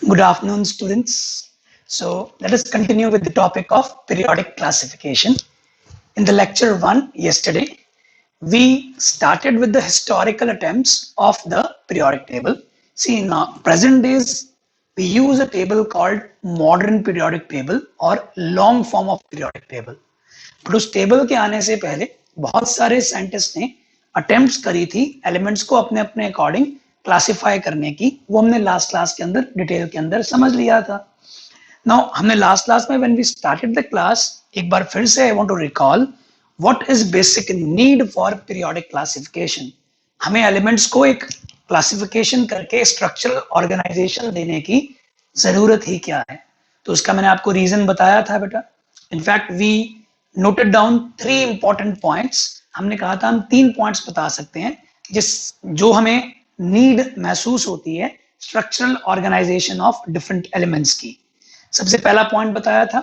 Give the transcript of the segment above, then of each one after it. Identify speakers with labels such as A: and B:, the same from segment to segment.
A: Good afternoon, students. So let us continue with the topic of periodic classification. In the lecture 1 yesterday, we started with the historical attempts of the periodic table. See, in present days, we use a table called modern periodic table or long form of periodic table. But उस table के आने से पहले बहुत सारे scientist ने attempts करी थी एलिमेंट्स को अपने अपने अकॉर्डिंग क्लासिफाई करने की। वो हमने लास्ट क्लास के अंदर डिटेल के अंदर समझ लिया था। नाउ हमने लास्ट क्लास में when we started the class, एक बार फिर से I want to recall what is basic need for periodic classification. हमें एलिमेंट्स को एक क्लासिफिकेशन करके स्ट्रक्चरल ऑर्गेनाइजेशन देने की जरूरत ही क्या है। तो उसका मैंने आपको रीजन बताया था बेटा। In fact we noted down 3 important points. हमने कहा था हम 3 पॉइंट्स बता सकते हैं जो हमें नीड महसूस होती है structural organisation of different elements की। सबसे पहला पॉइंट बताया था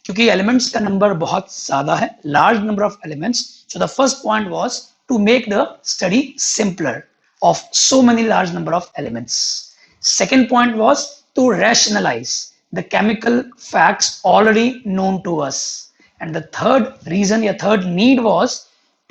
A: क्योंकि एलिमेंट्स का नंबर बहुत ज्यादा है, large number of elements, so the first point was to make the study simpler of so many large number of elements. Second point was to rationalise the chemical facts already known to us, and the third reason या third need was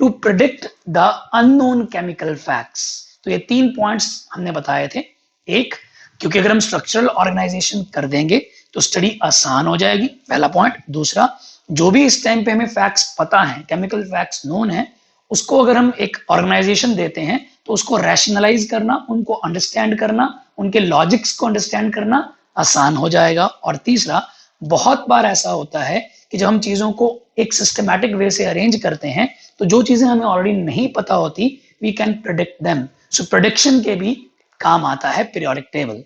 A: to predict the unknown chemical facts। तो ये 3 points हमने बताए थे। एक, क्योंकि अगर हम स्ट्रक्चरल ऑर्गेनाइजेशन कर देंगे तो स्टडी आसान हो जाएगी, पहला पॉइंट। दूसरा, जो भी इस टाइम पे हमें फैक्ट्स पता है, केमिकल फैक्ट्स नोन है, उसको अगर हम एक ऑर्गेनाइजेशन देते हैं तो उसको रैशनलाइज करना, उनको अंडरस्टैंड करना, उनके लॉजिक्स को अंडरस्टैंड करना आसान हो जाएगा। और तीसरा, बहुत बार ऐसा होता है कि जब हम चीजों को एक सिस्टमैटिक वे से अरेंज करते हैं तो जो चीजें हमें ऑलरेडी नहीं पता होती, we can predict them. So prediction के भी काम आता है periodic table.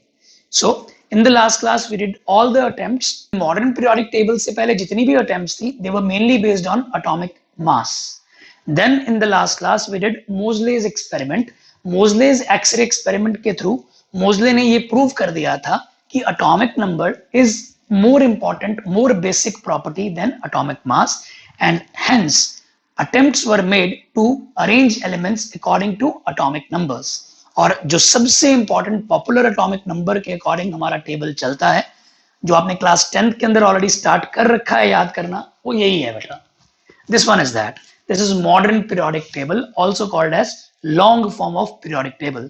A: So in the last class we did all the attempts. Modern periodic table से पहले जितनी भी अटेम्प्ट्स थी, they were mainly based on atomic mass. Then in the last class we did Moseley's experiment. Moseley's X-ray experiment के through Moseley ने ये prove कर दिया था कि atomic number is more important, more basic property than atomic mass, and hence attempts were made to arrange elements according to atomic numbers। और जो सबसे important popular atomic number के according हमारा टेबल चलता है, जो आपने क्लास 10th के अंदर ऑलरेडी स्टार्ट कर रखा है याद करना, वो यही है बेटा। This one is that. This is modern periodic table, also called as long form of periodic table।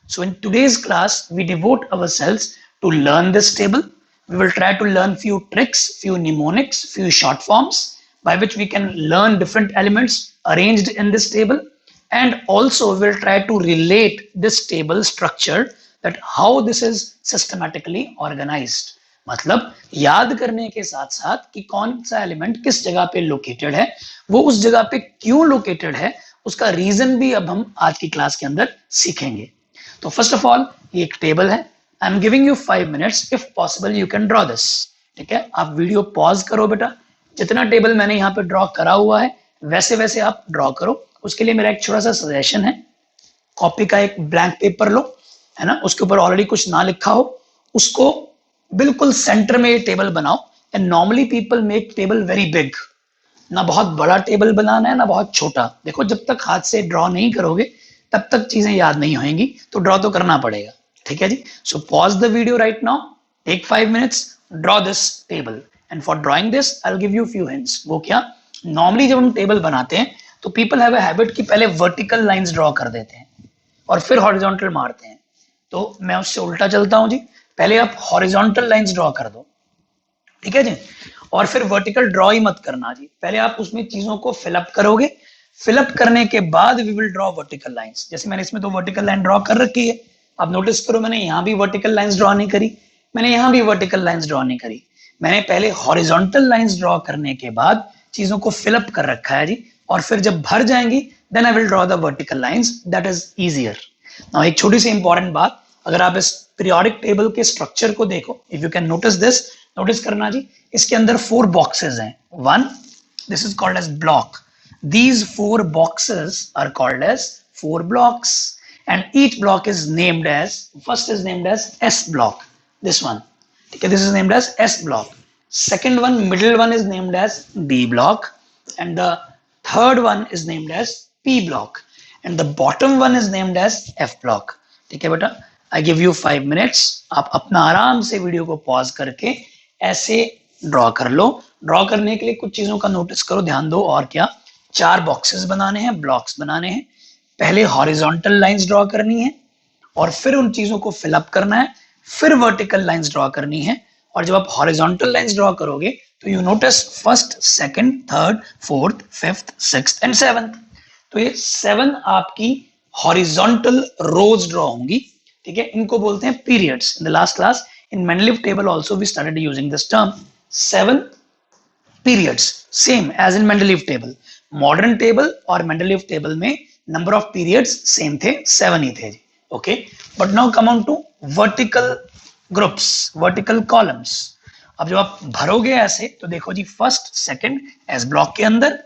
A: So in today's class, we devote ourselves to learn this table। We will try to learn few tricks, few mnemonics, few short forms by which we can learn different elements arranged in this table, and also we will try to relate this table structure that how this is systematically organized। मतलब याद करने के साथ साथ कि कौन सा element किस जगह पे लोकेटेड है, वो उस जगह पे क्यों लोकेटेड है, उसका रीजन भी अब हम आज की क्लास के अंदर सीखेंगे। तो फर्स्ट ऑफ ऑल ये एक टेबल है। आई am giving you 5 minutes, if possible you can draw this. ठीक है, आप वीडियो पॉज करो बेटा। जितना टेबल मैंने यहाँ पे ड्रॉ करा हुआ है वैसे वैसे आप ड्रॉ करो। उसके लिए मेरा एक छोटा सा सजेशन है, कॉपी का एक ब्लैंक पेपर लो, है ना, उसके ऊपर ऑलरेडी कुछ ना लिखा हो, उसको बिल्कुल सेंटर में ये टेबल बनाओ। And normally people make table very big. ना बहुत बड़ा टेबल बनाना है ना बहुत छोटा। देखो, जब तक हाथ से ड्रॉ नहीं करोगे तब तक चीजें याद नहीं होंगी, तो ड्रॉ तो करना पड़ेगा। ठीक है जी। So pause the video right now, take 5 minutes, draw this table. And for drawing this I will give you few hints. वो क्या, नॉर्मली जब हम टेबल बनाते हैं तो पीपल हैव अ हैबिट कि पहले वर्टिकल लाइंस ड्रॉ कर देते हैं और फिर हॉरिजॉन्टल मारते हैं। तो मैं उससे उल्टा चलता हूं जी, पहले आप हॉरिजॉन्टल लाइंस ड्रॉ कर दो, ठीक है जी, और फिर वर्टिकल ड्रॉ ही मत करना जी। पहले आप उसमें चीजों को फिलअप करोगे, फिलअप करने के बाद we will draw vertical lines. जैसे मैंने इसमें तो वर्टिकल लाइन ड्रॉ कर रखी है, अब नोटिस करो मैंने यहाँ भी वर्टिकल लाइंस ड्रॉ नहीं करी, मैंने यहाँ भी वर्टिकल लाइंस ड्रॉ नहीं करी। मैंने पहले हॉरिजॉन्टल लाइंस ड्रॉ करने के बाद चीजों को फिलअप कर रखा है जी, और फिर जब भर जाएंगी then I will draw the vertical lines, that is easier. Now एक छोटी सी इंपॉर्टेंट बात, अगर आप इस पीरियोडिक टेबल के स्ट्रक्चर को देखो, if you can notice this, notice करना जी, इसके अंदर 4 बॉक्सेस हैं। 1, this is called as block. These 4 boxes are called as 4 blocks, and each block is named as, first is named as S block, this one, okay, this is named as S block. Second one, middle one is named as B block, and the third one is named as P block, and the bottom one is named as F block. ठीक है बेटा, I give you 5 minutes, आप अपना आराम से video को pause करके ऐसे ड्रॉ कर लो। ड्रॉ करने के लिए कुछ चीजों का नोटिस करो, ध्यान दो। और क्या, 4 बॉक्सेस बनाने हैं, ब्लॉक्स बनाने हैं। पहले हॉरिजॉन्टल लाइंस ड्रॉ करनी है और फिर उन चीजों को फिलअप करना है, फिर वर्टिकल लाइंस ड्रॉ करनी है। और जब आप हॉरिजॉन्टल लाइंस ड्रॉ करोगे तो you notice first, second, third, fourth, fifth, sixth and seventh. तो ये 7 आपकी हॉरिजॉन्टल रोज ड्रॉ होंगी, ठीक है। इनको बोलते हैं periods. In the last class in Mendeleev table also we started using this term 7 periods, same as in Mendeleev table. Modern table और मेंडलीव टेबल में नंबर ऑफ पीरियड्स सेम थे, 7 ही थे जी, okay. But now come on to vertical groups, vertical columns. अब जब आप भरोगे ऐसे तो देखो जी, फर्स्ट सेकंड एस ब्लॉक के अंदर,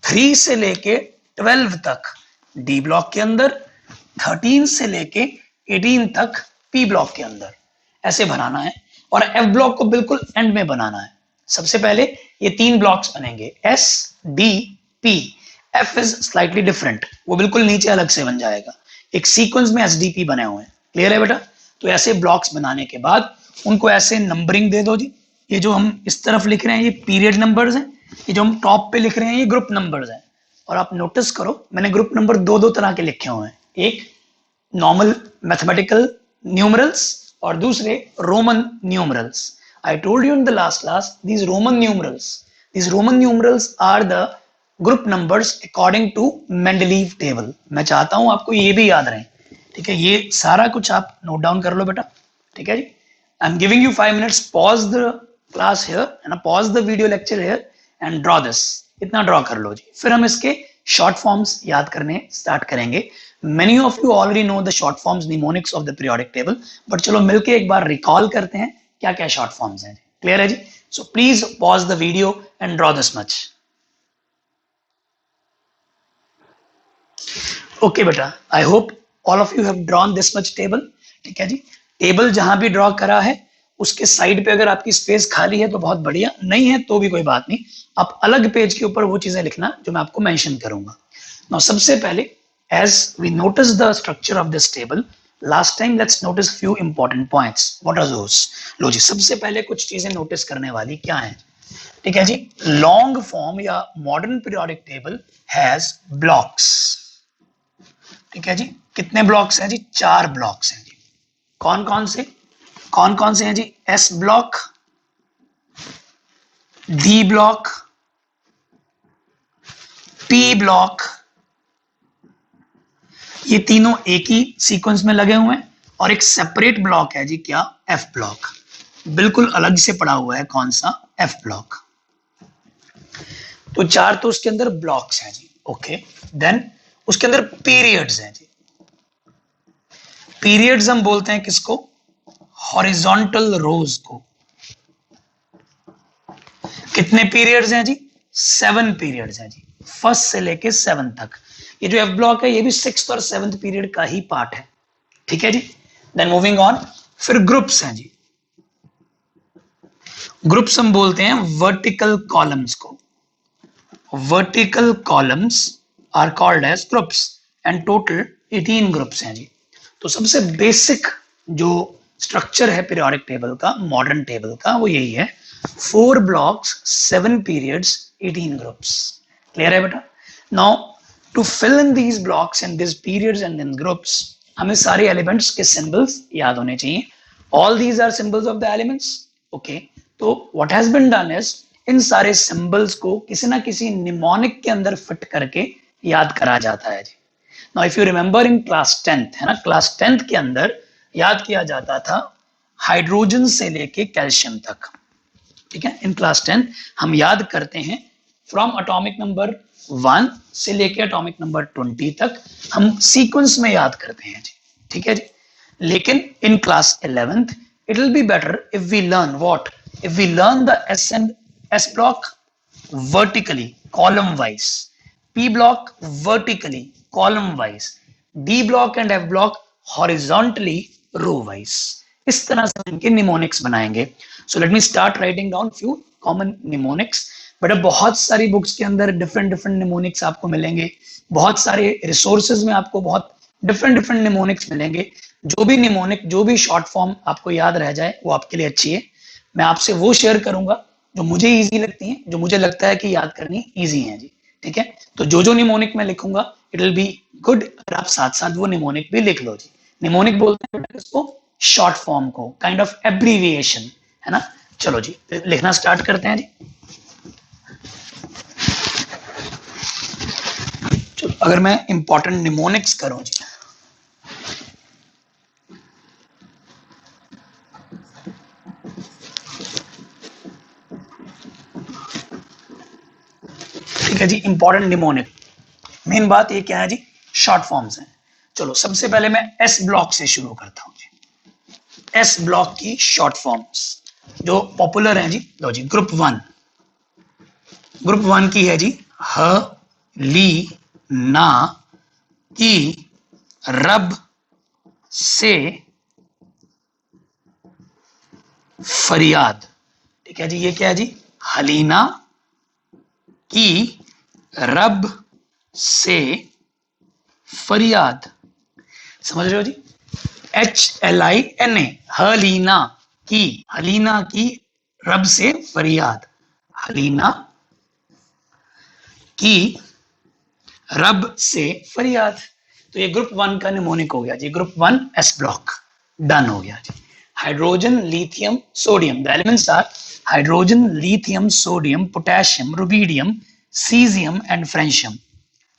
A: 3 से लेके 12 तक डी ब्लॉक के अंदर, 13 से लेके 18 तक पी ब्लॉक के अंदर, ऐसे बनाना है। और एफ ब्लॉक को बिल्कुल एंड में बनाना है। सबसे पहले ये 3 ब्लॉक्स बनेंगे, S D P. F is slightly different, वो बिल्कुल नीचे अलग से बन जाएगा। एक सीक्वेंस में एसडीपी बने हुए हैं, क्लियर है बेटा। तो ऐसे ब्लॉक्स बनाने के बाद उनको ऐसे नंबरिंग दे दो जी। ये जो हम इस तरफ लिख रहे हैं ये पीरियड नंबर्स हैं, ये जो हम टॉप पे लिख रहे हैं ये ग्रुप नंबर्स हैं। और आप नोटिस करो, मैंने ग्रुप नंबर दो तरह के लिखे हुए हैं, एक नॉर्मल मैथमेटिकल न्यूमरल्स और दूसरे Roman numerals. I told you in the last class, these Roman numerals are the group numbers according to Mendeleev table. मैं चाहता हूं आपको ये भी याद रहे, ठीक है। ये सारा कुछ आप नोट डाउन कर लो बेटा, ठीक है जी। I am giving you 5 minutes, pause the class here and pause the video lecture here and draw this. इतना ड्रॉ कर लो जी, फिर हम इसके शॉर्ट फॉर्म्स याद करने स्टार्ट करेंगे। Many of you already know the short forms mnemonics of the periodic table, but चलो मिलके एक बार रिकॉल करते हैं क्या क्या शॉर्ट फॉर्म्स हैं। क्लियर है जी? So please pause the video and draw this much. Okay बेटा, I hope all of you have drawn this much table, ठीक है जी। टेबल जहां भी ड्रॉ करा है उसके साइड पे अगर आपकी स्पेस खाली है तो बहुत बढ़िया, नहीं है तो भी कोई बात नहीं, आप अलग पेज के ऊपर वो चीजें लिखना जो मैं आपको मेंशन करूंगा। नाउ सबसे पहले, as we notice the structure of this table last time, let's notice few important points. What are those? लो जी, सबसे पहले कुछ चीजें नोटिस करने वाली क्या है, ठीक है जी। लॉन्ग फॉर्म या modern periodic table has blocks, ठीक है जी। कितने ब्लॉक्स हैं जी? 4 ब्लॉक्स हैं जी। कौन कौन से हैं जी? S block, D block, P block, ये तीनों एक ही सीक्वेंस में लगे हुए हैं। और एक सेपरेट ब्लॉक है जी, क्या? एफ ब्लॉक, बिल्कुल अलग से पड़ा हुआ है। कौन सा? F block. तो 4 तो उसके अंदर ब्लॉक्स हैं जी, ओके। देन उसके अंदर पीरियड्स हैं जी। पीरियड्स हम बोलते हैं किसको? हॉरिजॉन्टल रोज को। कितने पीरियड्स हैं जी? 7 पीरियड्स हैं जी, फर्स्ट से लेके 7 तक। ये जो एफ ब्लॉक है ये भी 6th और 7th पीरियड का ही पार्ट है, ठीक है जी। देन मूविंग ऑन, फिर ग्रुप्स हैं जी। ग्रुप्स हम बोलते हैं वर्टिकल कॉलम्स को। Vertical columns are called as groups and total 18 groups हैं जी। तो सबसे बेसिक जो स्ट्रक्चर है पीरियोडिक टेबल का, मॉडर्न टेबल का, वो यही है, 4 ब्लॉक्स, 7 पीरियड्स, 18 ग्रुप्स। क्लियर है बेटा? Now to fill in these blocks and these periods and then groups, हमें सारे एलिमेंट्स के सिंबल्स याद होने चाहिए। All these are symbols of the elements, okay? तो what has been done is इन सारे सिंबल्स को किसी ना किसी निमोनिक के अंदर फिट करके याद करा जाता है जी। Now if you remember in class 10th, है ना, क्लास 10th के अंदर याद किया जाता था हाइड्रोजन से लेके कैल्शियम तक, ठीक है। इन क्लास 10th हम याद करते हैं फ्रॉम एटॉमिक नंबर 1 से लेके एटॉमिक नंबर 20 तक हम सीक्वेंस में याद करते हैं जी, ठीक है जी। लेकिन in class 11th it will be better if we learn what, if we learn the S block vertically column wise, P block vertically column wise, D block and F block horizontally row wise. इस तरह से इनके mnemonics बनाएंगे। So let me start writing down few common mnemonics. But बहुत सारी books के अंदर different mnemonics आपको मिलेंगे, बहुत सारे रिसोर्सेज में आपको बहुत डिफरेंट निमोनिक्स मिलेंगे। जो भी निमोनिक, जो भी शॉर्ट फॉर्म आपको याद रह जाए वो आपके लिए अच्छी है। मैं आपसे वो शेयर करूंगा जो मुझे इजी लगती है, जो मुझे लगता है कि याद करनी इजी है जी। ठीक है, तो जो निमोनिक मैं लिखूंगा इट विल बी गुड, अगर आप साथ साथ वो निमोनिक भी लिख लो जी। निमोनिक बोलते हैं इसको, शॉर्ट फॉर्म को, काइंड ऑफ एब्रीविएशन, है ना। चलो जी लिखना स्टार्ट करते हैं जी। चलो अगर मैं इंपॉर्टेंट निमोनिक्स करूं जी, ठीक है जी, इंपॉर्टेंट निमोनिक, मेन बात ये क्या है जी, शॉर्ट फॉर्म्स हैं। चलो सबसे पहले मैं एस ब्लॉक से शुरू करता हूं जी। एस ब्लॉक की शॉर्ट फॉर्म्स जो पॉपुलर हैं जी, लो जी, ग्रुप वन। ग्रुप वन की है जी ह, ली, ना, की, रब, से, फरियाद। ठीक है जी, ये क्या है जी, हलीना, की, रब, से, फरियाद। समझ रहे हो जी, HLINA, हलीना की, हलीना की, रब से फरियाद, हलीना की, रब से फरियाद। तो ये ग्रुप वन का निमोनिक हो गया जी, group one S block done हो गया जी। Hydrogen, lithium, sodium, the elements are hydrogen, lithium, sodium, potassium, rubidium, caesium and francium.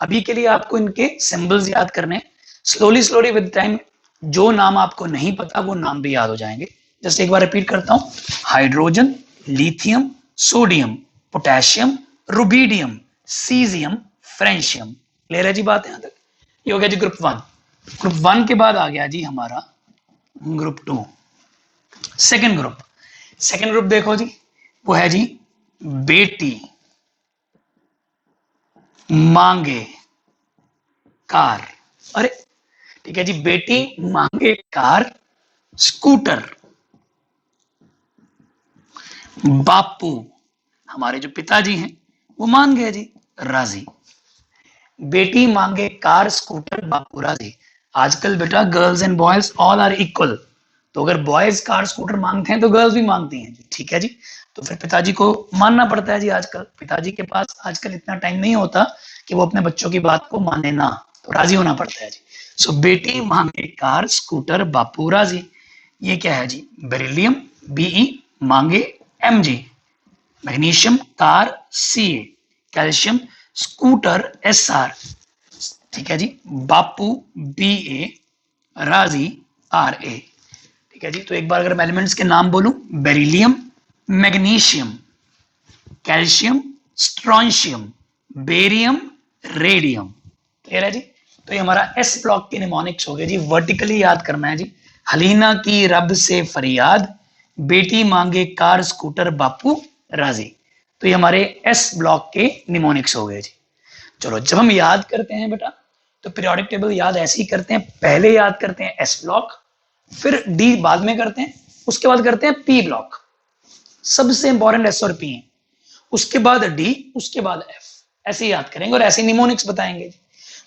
A: अभी के लिए आपको इनके सिंबल्स याद करने, स्लोली स्लोली विद टाइम जो नाम आपको नहीं पता वो नाम भी याद हो जाएंगे। जस्ट एक बार रिपीट करता हूं, hydrogen, lithium, sodium, potassium, rubidium, caesium, francium. Clear है जी बात यहां तक? ये हो गया जी ग्रुप वन। ग्रुप वन के बाद आ गया जी हमारा group two, second group. Second group देखो जी, वो है जी बेटी, मांगे, कार। अरे ठीक है जी, बेटी मांगे कार, स्कूटर, बापू हमारे जो पिताजी हैं वो मान गए जी, राजी। बेटी मांगे कार, स्कूटर, बापू राजी। आजकल बेटा girls and boys all are equal, तो अगर बॉयज कार स्कूटर मांगते हैं तो गर्ल्स भी मांगती हैं जी। ठीक है जी, तो फिर पिताजी को मानना पड़ता है जी। आजकल पिताजी के पास आजकल इतना टाइम नहीं होता कि वो अपने बच्चों की बात को माने ना, तो राजी होना पड़ता है जी। सो बेटी मांगे कार, स्कूटर, बापू राजी। ये क्या है जी, बेरिलियम, बीई, मांगे एमजी, मैग्नीशियम, कार, सी, कैल्शियम, स्कूटर, एसआर। ठीक है जी, बापू, बी ए, राजी, आर ए। ठीक है जी, तो एक बार अगर मैं एलिमेंट्स के नाम बोलूं, beryllium, magnesium, calcium, strontium, barium, radium. Clear है जी, तो ये हमारा एस ब्लॉक के निमोनिक्स हो गए जी। वर्टिकली याद करना है जी, हलीना की रब से फरियाद, बेटी मांगे कार, स्कूटर, बापू राजी। तो ये हमारे एस ब्लॉक के निमोनिक्स हो गए जी। चलो जब हम याद करते हैं बेटा, तो पीरियोडिक टेबल याद ऐसे ही करते हैं, पहले याद करते हैं एस ब्लॉक, फिर डी बाद में करते हैं, उसके बाद करते हैं पी ब्लॉक, सबसे इंपॉर्टेंट एस और पी है, उसके बाद डी, उसके बाद एफ। ऐसे ही याद करेंगे और ऐसे निमोनिक्स बताएंगे।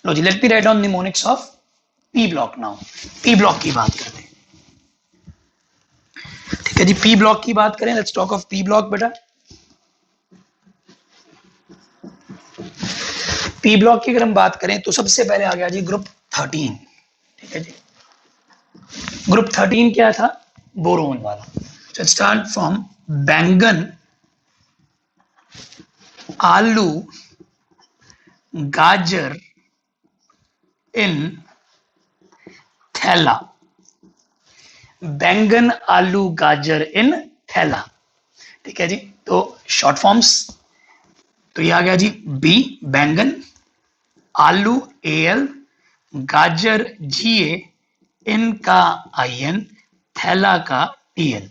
A: लो जी, let me write down mnemonics of P block now. P block की बात करते हैं, ठीक है जी। पी ब्लॉक की बात करें, let's talk of P block बेटा। पी ब्लॉक की अगर हम बात करें तो सबसे पहले आ गया जी ग्रुप 13। ठीक है जी, ग्रुप 13 क्या था, बोरोन वाला। स्टार्ट फ्रॉम बैंगन, आलू, गाजर इन थैला। बैंगन, आलू, गाजर इन थैला। ठीक है जी, तो शॉर्ट फॉर्म्स तो ये आ गया जी, बी बैंगन, आलू एल, गाजर जीए, इन का आईएन, थैला का टीएल।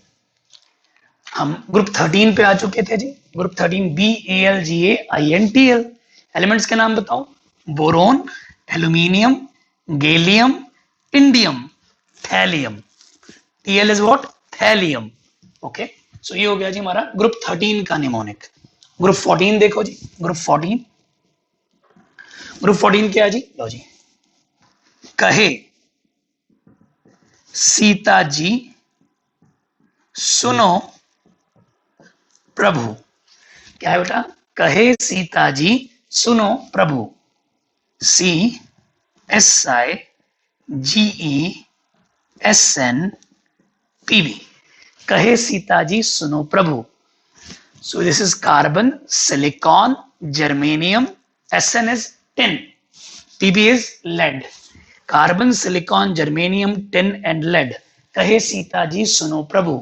A: हम ग्रुप 13 पे आ चुके थे जी। Group 13 BALGAINTL। एलिमेंट्स के नाम बताओ, boron, aluminium, gallium, indium, thallium. TL is what, thallium. Okay, so ये हो गया जी हमारा ग्रुप 13 का निमोनिक। ग्रुप 14 देखो जी, ग्रुप 14। ग्रुप 14 क्या है जी, लो जी, कहे, सीता जी सुनो प्रभु। क्या है बेटा? कहे सीता जी सुनो प्रभु। CSIGESNPB, कहे सीता जी सुनो प्रभु। So this is carbon, silicon, germanium. SN is tin. PB is lead. Carbon, silicon, germanium, tin and lead. कहे सीता जी सुनो प्रभु।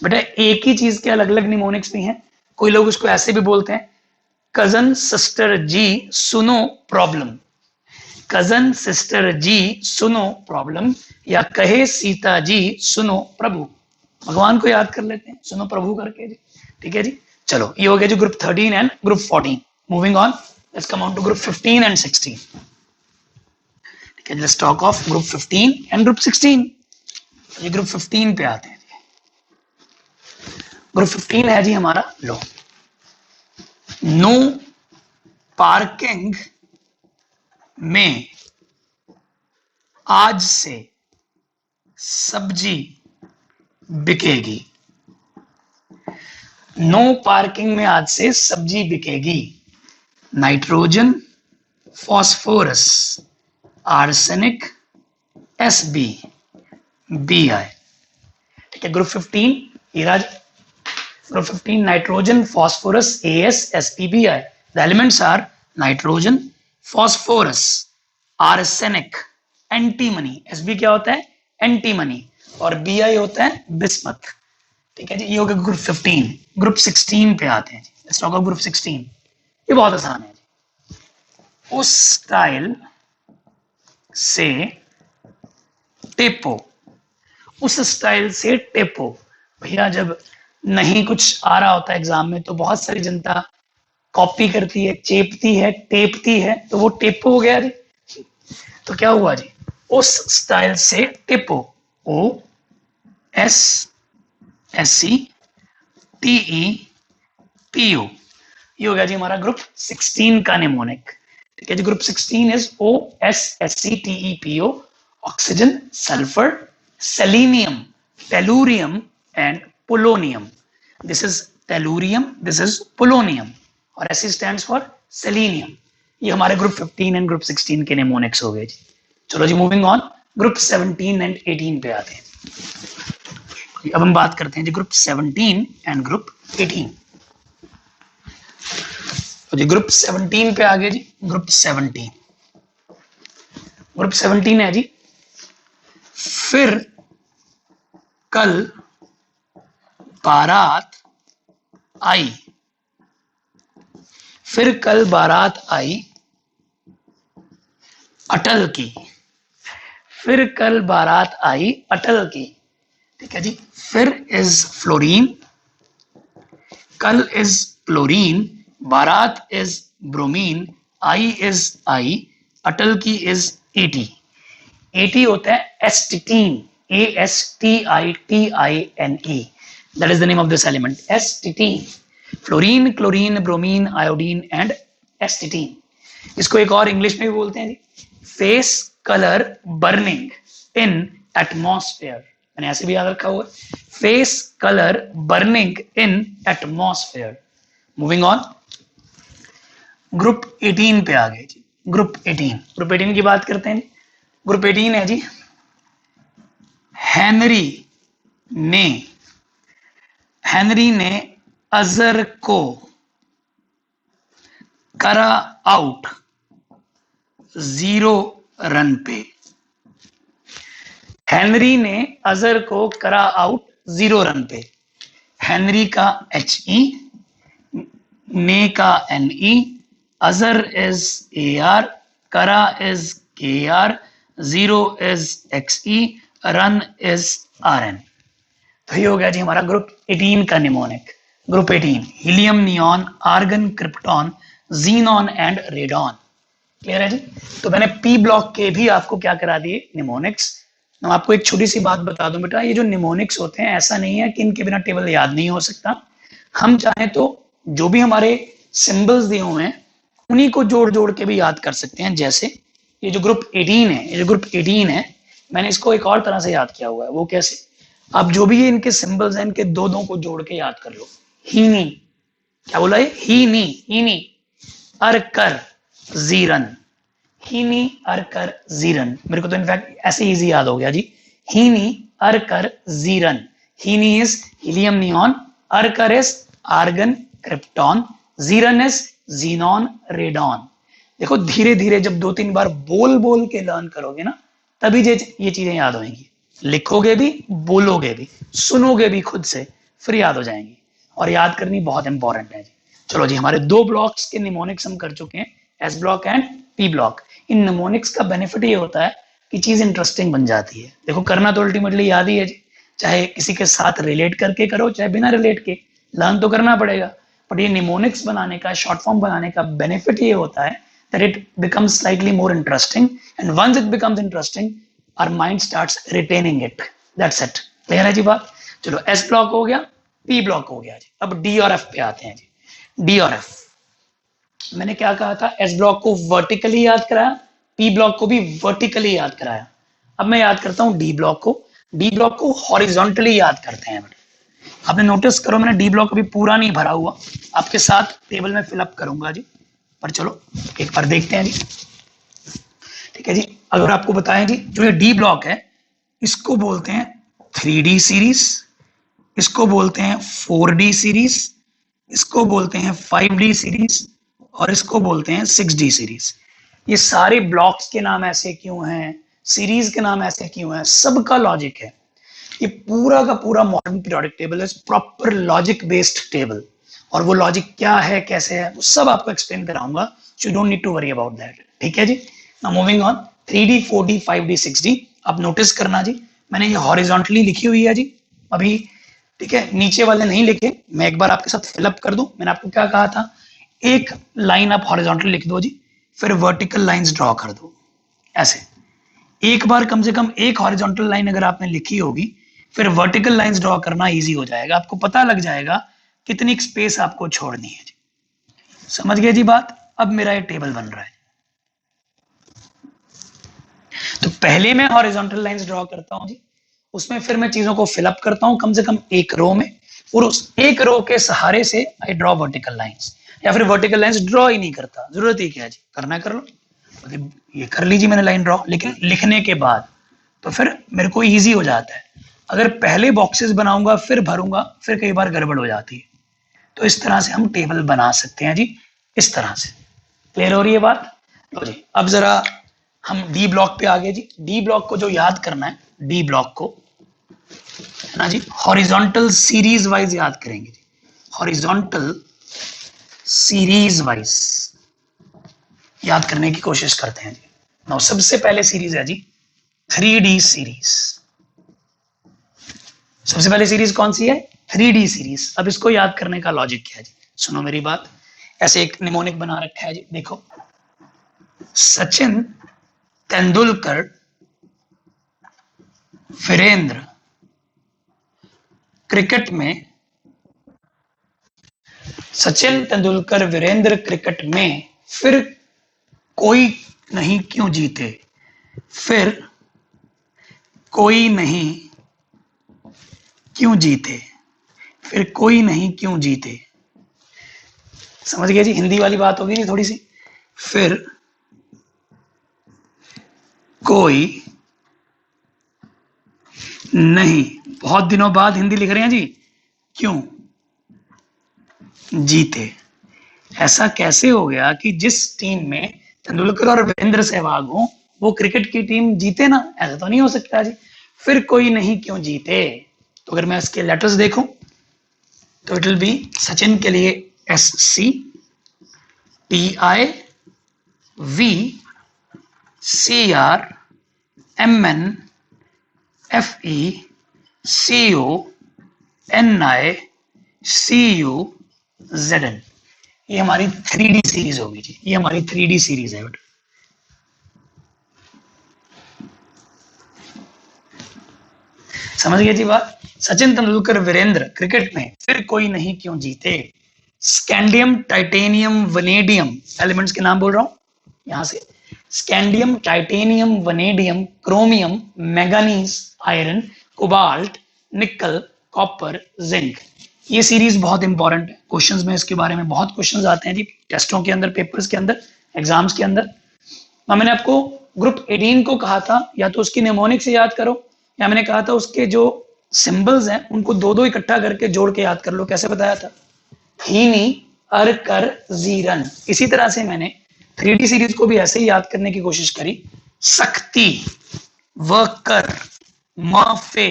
A: बेटा एक ही चीज के अलग अलग निमोनिक्स भी हैं। कोई लोग उसको ऐसे भी बोलते हैं, कजन सिस्टर जी सुनो प्रॉब्लम। कजन सिस्टर जी सुनो प्रॉब्लम, या कहे सीता जी सुनो प्रभु। भगवान को याद कर लेते हैं सुनो प्रभु करके जी। ठीक है जी, चलो ये हो गया जी group 13 and group 14। Moving on, let's come on to group 15 and 16। ठीक है, let's talk of group 15 and group 16। ये ग्रुप 15 पे आते हैं। ग्रुप 15 है जी हमारा लो, नो पार्किंग में आज से सब्जी बिकेगी। नो पार्किंग में आज से सब्जी बिकेगी। Nitrogen, phosphorus, arsenic, SB, BI। ठीक है, group 15 Ira's, group 15 nitrogen, phosphorus, AS, SP, BI। The elements are nitrogen, phosphorus, arsenic, antimony। SB क्या होता है? एंटीमनी। और BI होता है बिस्मथ। ठीक है जी, ये हो गया ग्रुप 15। ग्रुप 16 पे आते हैं जी। Let's talk about group 16। ये बहुत आसान है जी। उस स्टाइल से टेपो। उस स्टाइल से टेपो। भैया जब नहीं कुछ आ रहा होता है एग्जाम में तो बहुत सारी जनता कॉपी करती है, चेपती है, टेपती है, तो वो टेपो हो गया जी। तो क्या हुआ जी? उस स्टाइल से टेपो। OSSETEPO। ये हो गया जी हमारा ग्रुप 16 का निमोनिक। ठीक है जी, group 16 is OSSETEPO, oxygen, sulphur, selenium, tellurium and polonium. This is tellurium, this is polonium, और SE स्टैंड्स फॉर सेलेनियम। ये हमारे ग्रुप 15 एंड ग्रुप 16 के निमोनिक्स हो गए जी। चलो जी, मूविंग ऑन, ग्रुप 17 एंड 18 पे आते हैं। अब हम बात करते हैं जी ग्रुप 17 एंड ग्रुप 18। तो जी ग्रुप 17 पे आ गए जी। ग्रुप 17, ग्रुप 17 है जी, फिर कल बारात आई। फिर कल बारात आई अटल की। फिर कल बारात आई अटल की। ठीक है जी, फिर इज फ्लोरीन, कल इज क्लोरीन, बारात is bromine, I is I, Atal की इज 80। 80 होता है astatine, ASTITINE। That is the name of this element, astatine. Fluorine, chlorine, bromine, iodine and astatine. इसको एक और इंग्लिश में भी बोलते हैं जी, face colour burning in atmosphere. मैंने ऐसे भी याद रखा हुआ, face colour burning in atmosphere. Moving on, group 18 पे आ गए जी। ग्रुप 18, ग्रुप 18 की बात करते हैं। ग्रुप 18 है जी, हेनरी ने अजहर को करा आउट 0 रन पे। हेनरी ने अजहर को करा आउट 0 रन पे। हेनरी का HE, ने का NE, अजहर इज AR, करा is KR, 0 is XE, run is RN। तो ये हो गया जी हमारा ग्रुप 18 का mnemonic. Group 18, helium, neon, argon, krypton, xenon and radon. Clear है जी? तो मैंने P ब्लॉक के भी आपको क्या करा दिए, निमोनिक्स। मैं आपको एक छोटी सी बात बता दूं बेटा, ये जो निमोनिक्स होते हैं ऐसा नहीं है कि इनके बिना टेबल याद नहीं हो सकता। हम चाहें तो जो भी हमारे सिंबल्स दिए हुए हैं उन्हीं को जोड़ जोड़ के भी याद कर सकते हैं। जैसे ये जो ग्रुप 18 है, ये जो ग्रुप 18 है, मैंने इसको एक और तरह से याद किया हुआ है। वो कैसे? अब जो भी ये इनके सिंबल्स हैं, इनके दो दो को जोड़ के याद कर लो। हीनी, क्या बोला है? हीनी, हीनी, अरकर, जीरन, हीनी, अरकर, जीरन। मेरे को तो इनफैक्ट ऐसे इजी याद हो गया जी। हीनी, अरकर, जीरन। हीनी इज हीलियम नियॉन, अरकर इज आर्गन क्रिप्टॉन, जीरन इज जीनॉन रेडॉन। देखो धीरे धीरे जब 2-3 बार बोल बोल के लर्न करोगे ना, तभी ये चीजें याद होंगी। लिखोगे भी, बोलोगे भी, सुनोगे भी खुद से, फिर याद हो जाएंगी। और याद करनी बहुत इंपॉर्टेंट है जी। चलो जी, हमारे 2 ब्लॉक्स के निमोनिक्स हम कर चुके हैं, S block and P block. In mnemonics का बेनिफिट ये होता है कि चीज इंटरेस्टिंग बन जाती है। देखो करना तो अल्टीमेटली याद ही है जी, चाहे किसी के साथ रिलेट करके करो, चाहे बिना रिलेट के, लर्न तो करना पड़ेगा। बट ये निमोनिक्स बनाने का, शॉर्ट फॉर्म बनाने का बेनिफिट ये होता है that it becomes slightly more interesting, and once it becomes interesting our mind starts retaining it. That's it. Clear है जी बात? चलो एस ब्लॉक हो गया, पी ब्लॉक हो गया जी। अब डी और एफ पे आते हैं जी। डी और एफ, मैंने क्या कहा था? एस ब्लॉक को वर्टिकली याद कराया, पी ब्लॉक को भी वर्टिकली याद कराया। अब मैं याद करता हूं डी ब्लॉक को। डी ब्लॉक को हॉरिजॉन्टली याद करते हैं। आपने नोटिस करो, मैंने डी ब्लॉक अभी पूरा नहीं भरा हुआ, आपके साथ टेबल में फिलअप करूंगा जी। पर चलो एक बार देखते हैं जी। ठीक है जी, अगर आपको बताएं जी, जो ये डी ब्लॉक है इसको बोलते हैं 3D सीरीज, इसको बोलते हैं 4D सीरीज, इसको बोलते हैं 5D सीरीज, और इसको बोलते हैं 6D सीरीज। ये सारे ब्लॉक्स के नाम ऐसे क्यों हैं, सीरीज के नाम ऐसे क्यों हैं, सबका लॉजिक है। ये पूरा का पूरा मॉडर्न पीरियोडिक टेबल है, प्रॉपर लॉजिक बेस्ड टेबल। और वो लॉजिक क्या है, कैसे है, वो सब आपको एक्सप्लेन कराऊंगा। So you don't need to worry about that. ठीक है जी। Now moving on, 3D 4D 5D 6D। आप नोटिस करना जी, मैंने ये हॉरिजॉन्टली लिखी हुई है जी अभी। ठीक है, नीचे वाले नहीं लिखे, मैं एक बार आपके साथ फिलअप कर दूं। मैंने आपको क्या कहा था? एक लाइन आप हॉरिजॉन्टली लिख दो जी, फिर वर्टिकल लाइंस ड्रॉ कर दो ऐसे। एक बार कम से कम एक हॉरिजॉन्टल लाइन अगर आपने लिखी होगी, फिर वर्टिकल लाइंस ड्रॉ करना इजी हो जाएगा। आपको पता लग जाएगा कितनी स्पेस आपको छोड़नी है जी। समझ गए जी बात? अब मेरा ये टेबल बन रहा है, तो पहले मैं हॉरिजॉन्टल लाइंस ड्रॉ करता हूं जी, उसमें फिर मैं चीजों को फिलअप करता हूं कम से कम एक रो में, और उस एक रो के सहारे से आई ड्रॉ वर्टिकल लाइंस, या फिर वर्टिकल लाइंस ड्रॉ ही नहीं करता, जरूरत ही क्या है जी, करना कर लो। मतलब ये कर लीजिए मैंने लाइन ड्रॉ, लेकिन लिखने के बाद तो फिर मेरे को इजी हो जाता है। अगर पहले बॉक्सेस बनाऊंगा फिर भरूंगा, फिर कई बार गड़बड़ हो जाती है। तो इस तरह से हम टेबल बना सकते हैं जी, इस तरह से। क्लियर हो रही है बात? लो जी, अब जरा हम डी ब्लॉक पे आ गए जी। डी ब्लॉक को जो याद करना है, डी ब्लॉक को है ना जी, हॉरिजॉन्टल सीरीज वाइज याद करेंगे जी। हॉरिजॉन्टल सीरीज वाइज याद करने की कोशिश करते हैं जी। नाउ सबसे पहले सीरीज है जी 3D सीरीज। सबसे पहले सीरीज कौन सी है? 3D series. अब इसको याद करने का लॉजिक क्या है जी? सुनो मेरी बात। ऐसे एक निमोनिक बना रखा है जी, देखो। सचिन तेंदुलकर वीरेंद्र क्रिकेट में, सचिन तेंदुलकर वीरेंद्र क्रिकेट में फिर कोई नहीं क्यों जीते, फिर कोई नहीं क्यों जीते, फिर कोई नहीं क्यों जीते। समझ गए जी? हिंदी वाली बात होगी थोड़ी सी। फिर कोई नहीं, बहुत दिनों बाद हिंदी लिख रहे हैं जी, क्यों जीते। ऐसा कैसे हो गया कि जिस टीम में तेंदुलकर और वीरेंद्र सहवाग हो, वो क्रिकेट की टीम जीते ना? ऐसा तो नहीं हो सकता जी। फिर कोई नहीं क्यों जीते, तो अगर मैं इसके लेटर्स देखूं तो इट विल बी सचिन के लिए SC, TI, V, CR, MN, FE, CO, NI, CU, ZN। ये हमारी 3D सीरीज होगी जी, ये हमारी 3D सीरीज है। समझ गए जी बात? सचिन तेंदुलकर वीरेंद्र क्रिकेट में फिर कोई नहीं क्यों जीते। स्कैंडियम, टाइटेनियम, वनेडियम एलिमेंट्स के नाम बोल रहा हूं यहां से। Scandium, titanium, vanadium, chromium, manganese, iron, cobalt, nickel, copper, zinc. ये सीरीज बहुत इंपॉर्टेंट है, क्वेश्चंस में इसके बारे में बहुत क्वेश्चंस आते हैं जी, टेस्टों के अंदर, पेपर्स के अंदर, एग्जाम्स के अंदर। मैंने आपको ग्रुप 18 को कहा था या तो उसकी निमोनिक से याद करो, या मैंने कहा था उसके जो सिंबल्स हैं उनको दो दो इकट्ठा करके जोड़ के याद कर लो। कैसे बताया था? हीनी, अर, कर, जीरन। इसी तरह से मैंने 3D सीरीज को भी ऐसे ही याद करने की कोशिश करी। शक्ति, वकर, माफे,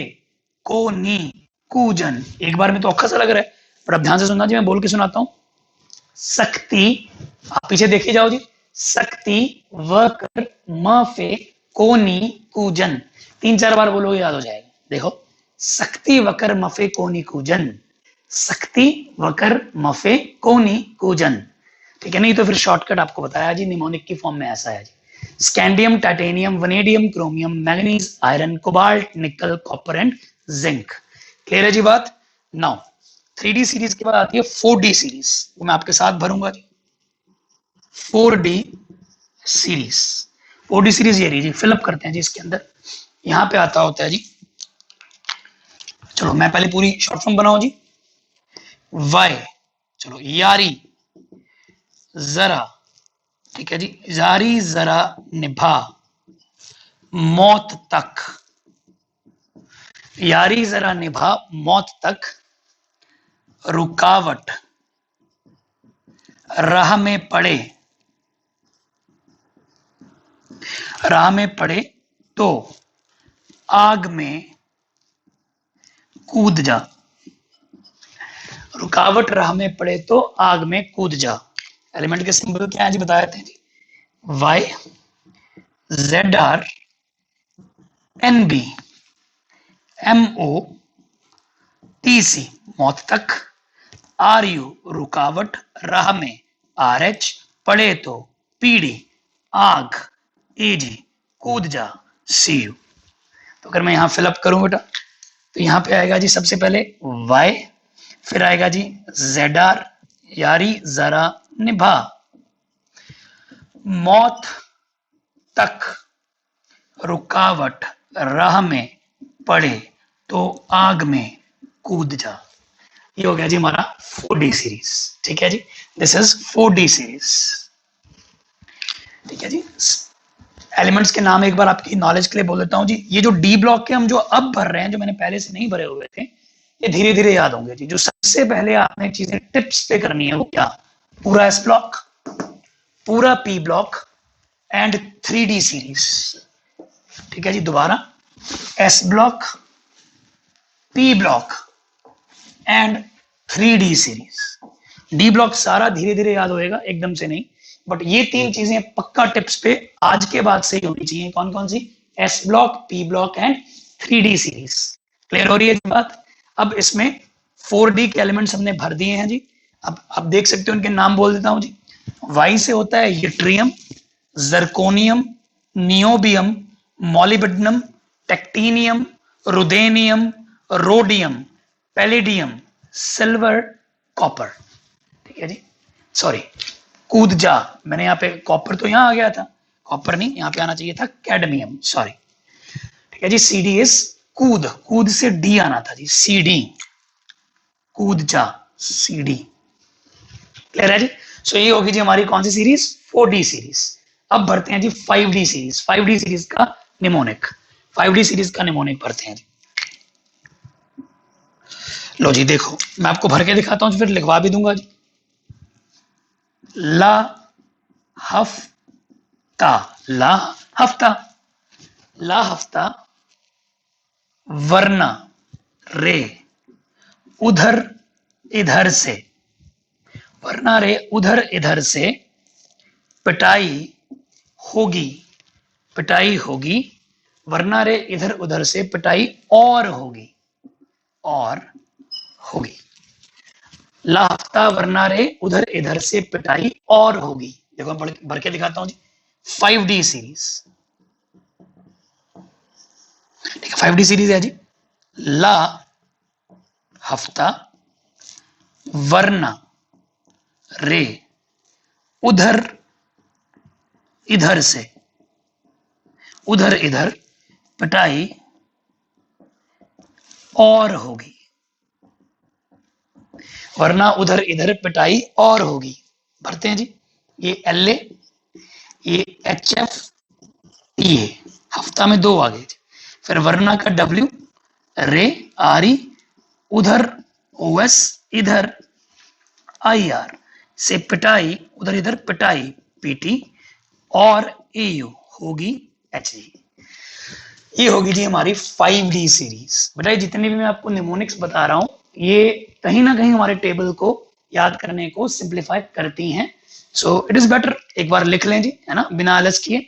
A: कोनी, कूजन। एक बार में तो औखा सा लग रहा है, पर अब ध्यान से सुनना जी, मैं बोल के सुनाता हूं। शक्ति, आप पीछे देखिए जाओ जी। शक्ति, वकर, माफे, कोनी, कूजन। 3-4 बार बोलोगे याद हो जाएगा। देखो, शक्ति, वकर, मफे, कोनी, कूजन। शक्ति, वकर, मफे, कोनी, कूजन। ठीक है, नहीं तो फिर शॉर्टकट आपको बताया जी, निमोनिक की फॉर्म में ऐसा है जी। Scandium, titanium, vanadium, chromium, manganese, iron, cobalt, nickel, copper and zinc. Clear है जी बात? नाउ 3D सीरीज के बाद आती है 4D सीरीज, वो मैं आपके साथ भरूंगा जी। 4D सीरीज, 4D सीरीज ये रही जी, फिलअप करते हैं जी इसके अंदर। यहां पे आता होता है जी, चलो मैं पहले पूरी शॉर्ट फॉर्म बनाऊं जी। वाई, चलो यारी, जरा, ठीक है जी, जारी, जरा, निभा, मौत तक। यारी, जरा, निभा, मौत तक, रुकावट, राह में पड़े, राह में पड़े तो आग में कूद जा। रुकावट राह में पड़े तो आग में कूद जा। एलिमेंट के सिंबल क्या है जी, बताए थे जी। Y, Z R, N B, M O, T C, मौत तक, आर यू, रुकावट, राह में, आर एच, पड़े तो, पीडी, आग, ए जी, कूद जा, सी यू। तो अगर मैं यहां फिलअप करूं बेटा, तो यहां पे आएगा जी सबसे पहले वाई, फिर आएगा जी जेड आर, यारी, जरा, निभा, मौत तक, रुकावट, राह में पड़े तो आग में कूद जा। ये हो गया जी हमारा 4D सीरीज। ठीक है जी, दिस इज 4D सीरीज। ठीक है जी, एलिमेंट्स के नाम एक बार आपकी नॉलेज के लिए बोल देता हूं जी। ये जो डी ब्लॉक के हम जो अब भर रहे हैं, जो मैंने पहले से नहीं भरे हुए थे, ये धीरे धीरे याद होंगे जी। जो सबसे पहले आपने चीजें टिप्स पे करनी है वो क्या? पूरा एस ब्लॉक, पूरा P block and 3D series. ठीक है जी, दोबारा S block, P block and 3D series. D block सारा धीरे धीरे याद होएगा, एकदम से नहीं, बट ये 3 चीजें पक्का टिप्स पे आज के बाद से ही होनी चाहिए। कौन कौन सी? S block, P block and 3D series. Clear हो रही है बात? अब इसमें 4D के एलिमेंट्स हमने भर दिए हैं जी। अब देख सकते हो, उनके नाम बोल देता हूं जी। वाई से होता है yttrium, zirconium, niobium, molybdenum, technetium, ruthenium, rhodium, palladium, silver, copper. ठीक है जी, सॉरी, कूद जा। मैंने यहाँ पे कॉपर तो यहाँ आ गया था, कॉपर नहीं, यहाँ पे आना चाहिए था कैडमियम, सॉरी। ठीक है जी, सी डी इज कूद, कूद से डी आना था जी, सी डी, कूद जा, सी डी। क्लियर है जी? सो ये होगी जी हमारी कौन सी सीरीज? 4D series. अब भरते हैं जी 5D सीरीज। 5D सीरीज का निमोनिक, 5D सीरीज का निमोनिक भरते हैं जी। लो जी, देखो मैं आपको भर के दिखाता हूं, फिर लिखवा भी दूंगा जी। ला हफ्ता, ला हफ्ता, ला हफ्ता, वरना, रे, उधर इधर से, वरना रे उधर इधर से, पिटाई होगी, पिटाई होगी, वरना रे इधर उधर से पिटाई और होगी, और होगी। ला हफ्ता, वरना रे उधर इधर से पिटाई और होगी। देखो भर के दिखाता हूं जी। 5D सीरीज, ठीक है, 5D सीरीज है जी। ला हफ्ता, वरना रे उधर इधर से, उधर इधर पिटाई और होगी, वरना उधर इधर पिटाई और होगी। भरते हैं जी, ये एल ए, ये एच एफ, ये हफ्ता में 2 आ गए। फिर वरना का डब्ल्यू, रे आर ई, उधर ओ एस, इधर आई आर, से पिटाई, उधर इधर पिटाई पीटी, और ए यू होगी एच जी। ये होगी जी हमारी 5D सीरीज। बेटा जितने भी मैं आपको निमोनिक्स बता रहा हूं, ये कहीं ना कहीं हमारे टेबल को याद करने को सिंप्लीफाई करती हैं। सो इट इज बेटर एक बार लिख लें जी, है ना, बिना आलस किए।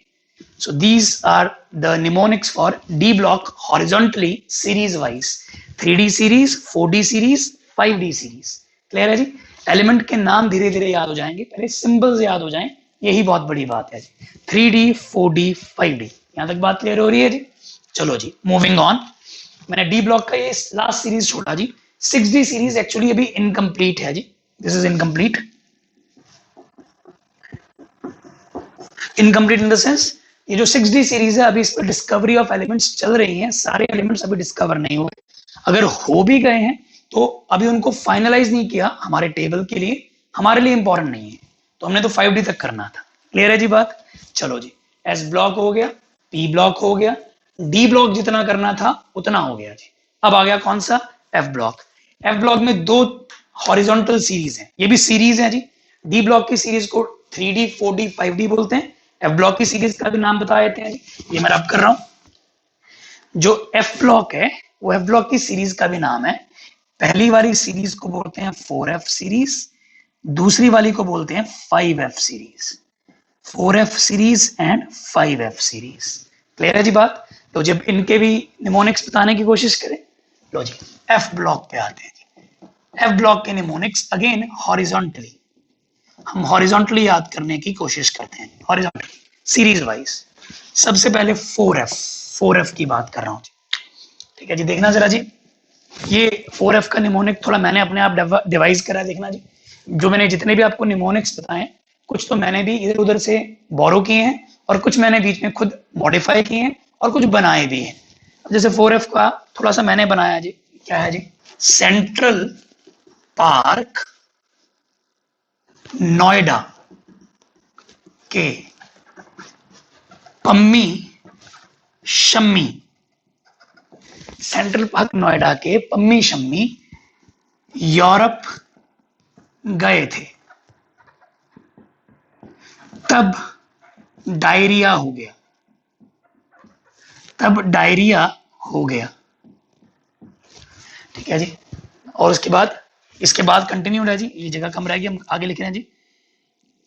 A: So these are the mnemonics for D block horizontally series wise, 3D series, 4D series, 5D series। Clear है जी? एलिमेंट के नाम धीरे धीरे याद हो जाएंगे, पहले सिंबल्स याद हो जाएं, यही बहुत बड़ी बात है जी। 3D, 4D, 5D, यहां तक बात क्लियर हो रही है जी? चलो जी, मूविंग ऑन। मैंने डी ब्लॉक का ये लास्ट सीरीज छोड़ा जी। 6D सीरीज एक्चुअली अभी इनकम्प्लीट है जी, this is incomplete. Incomplete in the sense, ये जो 6D सीरीज है अभी इस पर डिस्कवरी ऑफ एलिमेंट्स चल रही है, सारे एलिमेंट्स अभी डिस्कवर नहीं हुए, अगर हो भी गए हैं तो अभी उनको फाइनलाइज नहीं किया हमारे टेबल के लिए, हमारे लिए इंपॉर्टेंट नहीं है, तो हमने तो 5D तक करना था। क्लियर है जी बात? चलो जी, एस ब्लॉक हो गया, पी ब्लॉक हो गया, डी ब्लॉक जितना करना था उतना हो गया जी। अब आ गया कौन सा? F block. एफ ब्लॉक में 2 हॉरिजॉन्टल सीरीज हैं, ये भी सीरीज है जी। डी ब्लॉक की सीरीज को 3D, 4D, 5D बोलते हैं। एफ ब्लॉक की सीरीज का भी नाम बता देते हैं, ये मैं अब कर रहा हूं। जो एफ ब्लॉक है वो एफ ब्लॉक की सीरीज का भी नाम है। पहली वाली सीरीज को बोलते हैं 4F सीरीज, दूसरी वाली को बोलते हैं 5F series. 4F series and 5F series. Clear है जी बात? तो जब इनके भी निमोनिक्स बताने की कोशिश करें, लो जी एफ ब्लॉक पे आते हैं जी। एफ ब्लॉक के निमोनिक्स अगेन हॉरिजॉन्टली, हम हॉरिजॉन्टली याद करने की कोशिश करते हैं, हॉरिजॉन्टली सीरीज वाइज। सबसे पहले 4F की बात कर रहा हूं जी। ठीक है जी, देखना जरा जी, ये 4F का निमोनिक थोड़ा मैंने अपने आप डिवाइस करा है, देखना जी। जो मैंने जितने भी आपको निमोनिक्स बताए, कुछ तो मैंने भी इधर उधर से बोरो किए हैं और कुछ मैंने बीच में खुद मॉडिफाई किए हैं और कुछ बनाए भी हैं। जैसे 4F का थोड़ा सा मैंने बनाया जी, क्या है जी? सेंट्रल पार्क नोएडा के पम्मी शम्मी, सेंट्रल पार्क नोएडा के पम्मी शम्मी यूरोप गए थे, तब डायरिया हो गया, तब डायरिया हो गया। ठीक है जी, और उसके बाद इसके बाद कंटिन्यूड है जी, ये जगह कम रहेगी, हम आगे लिख रहे हैं जी।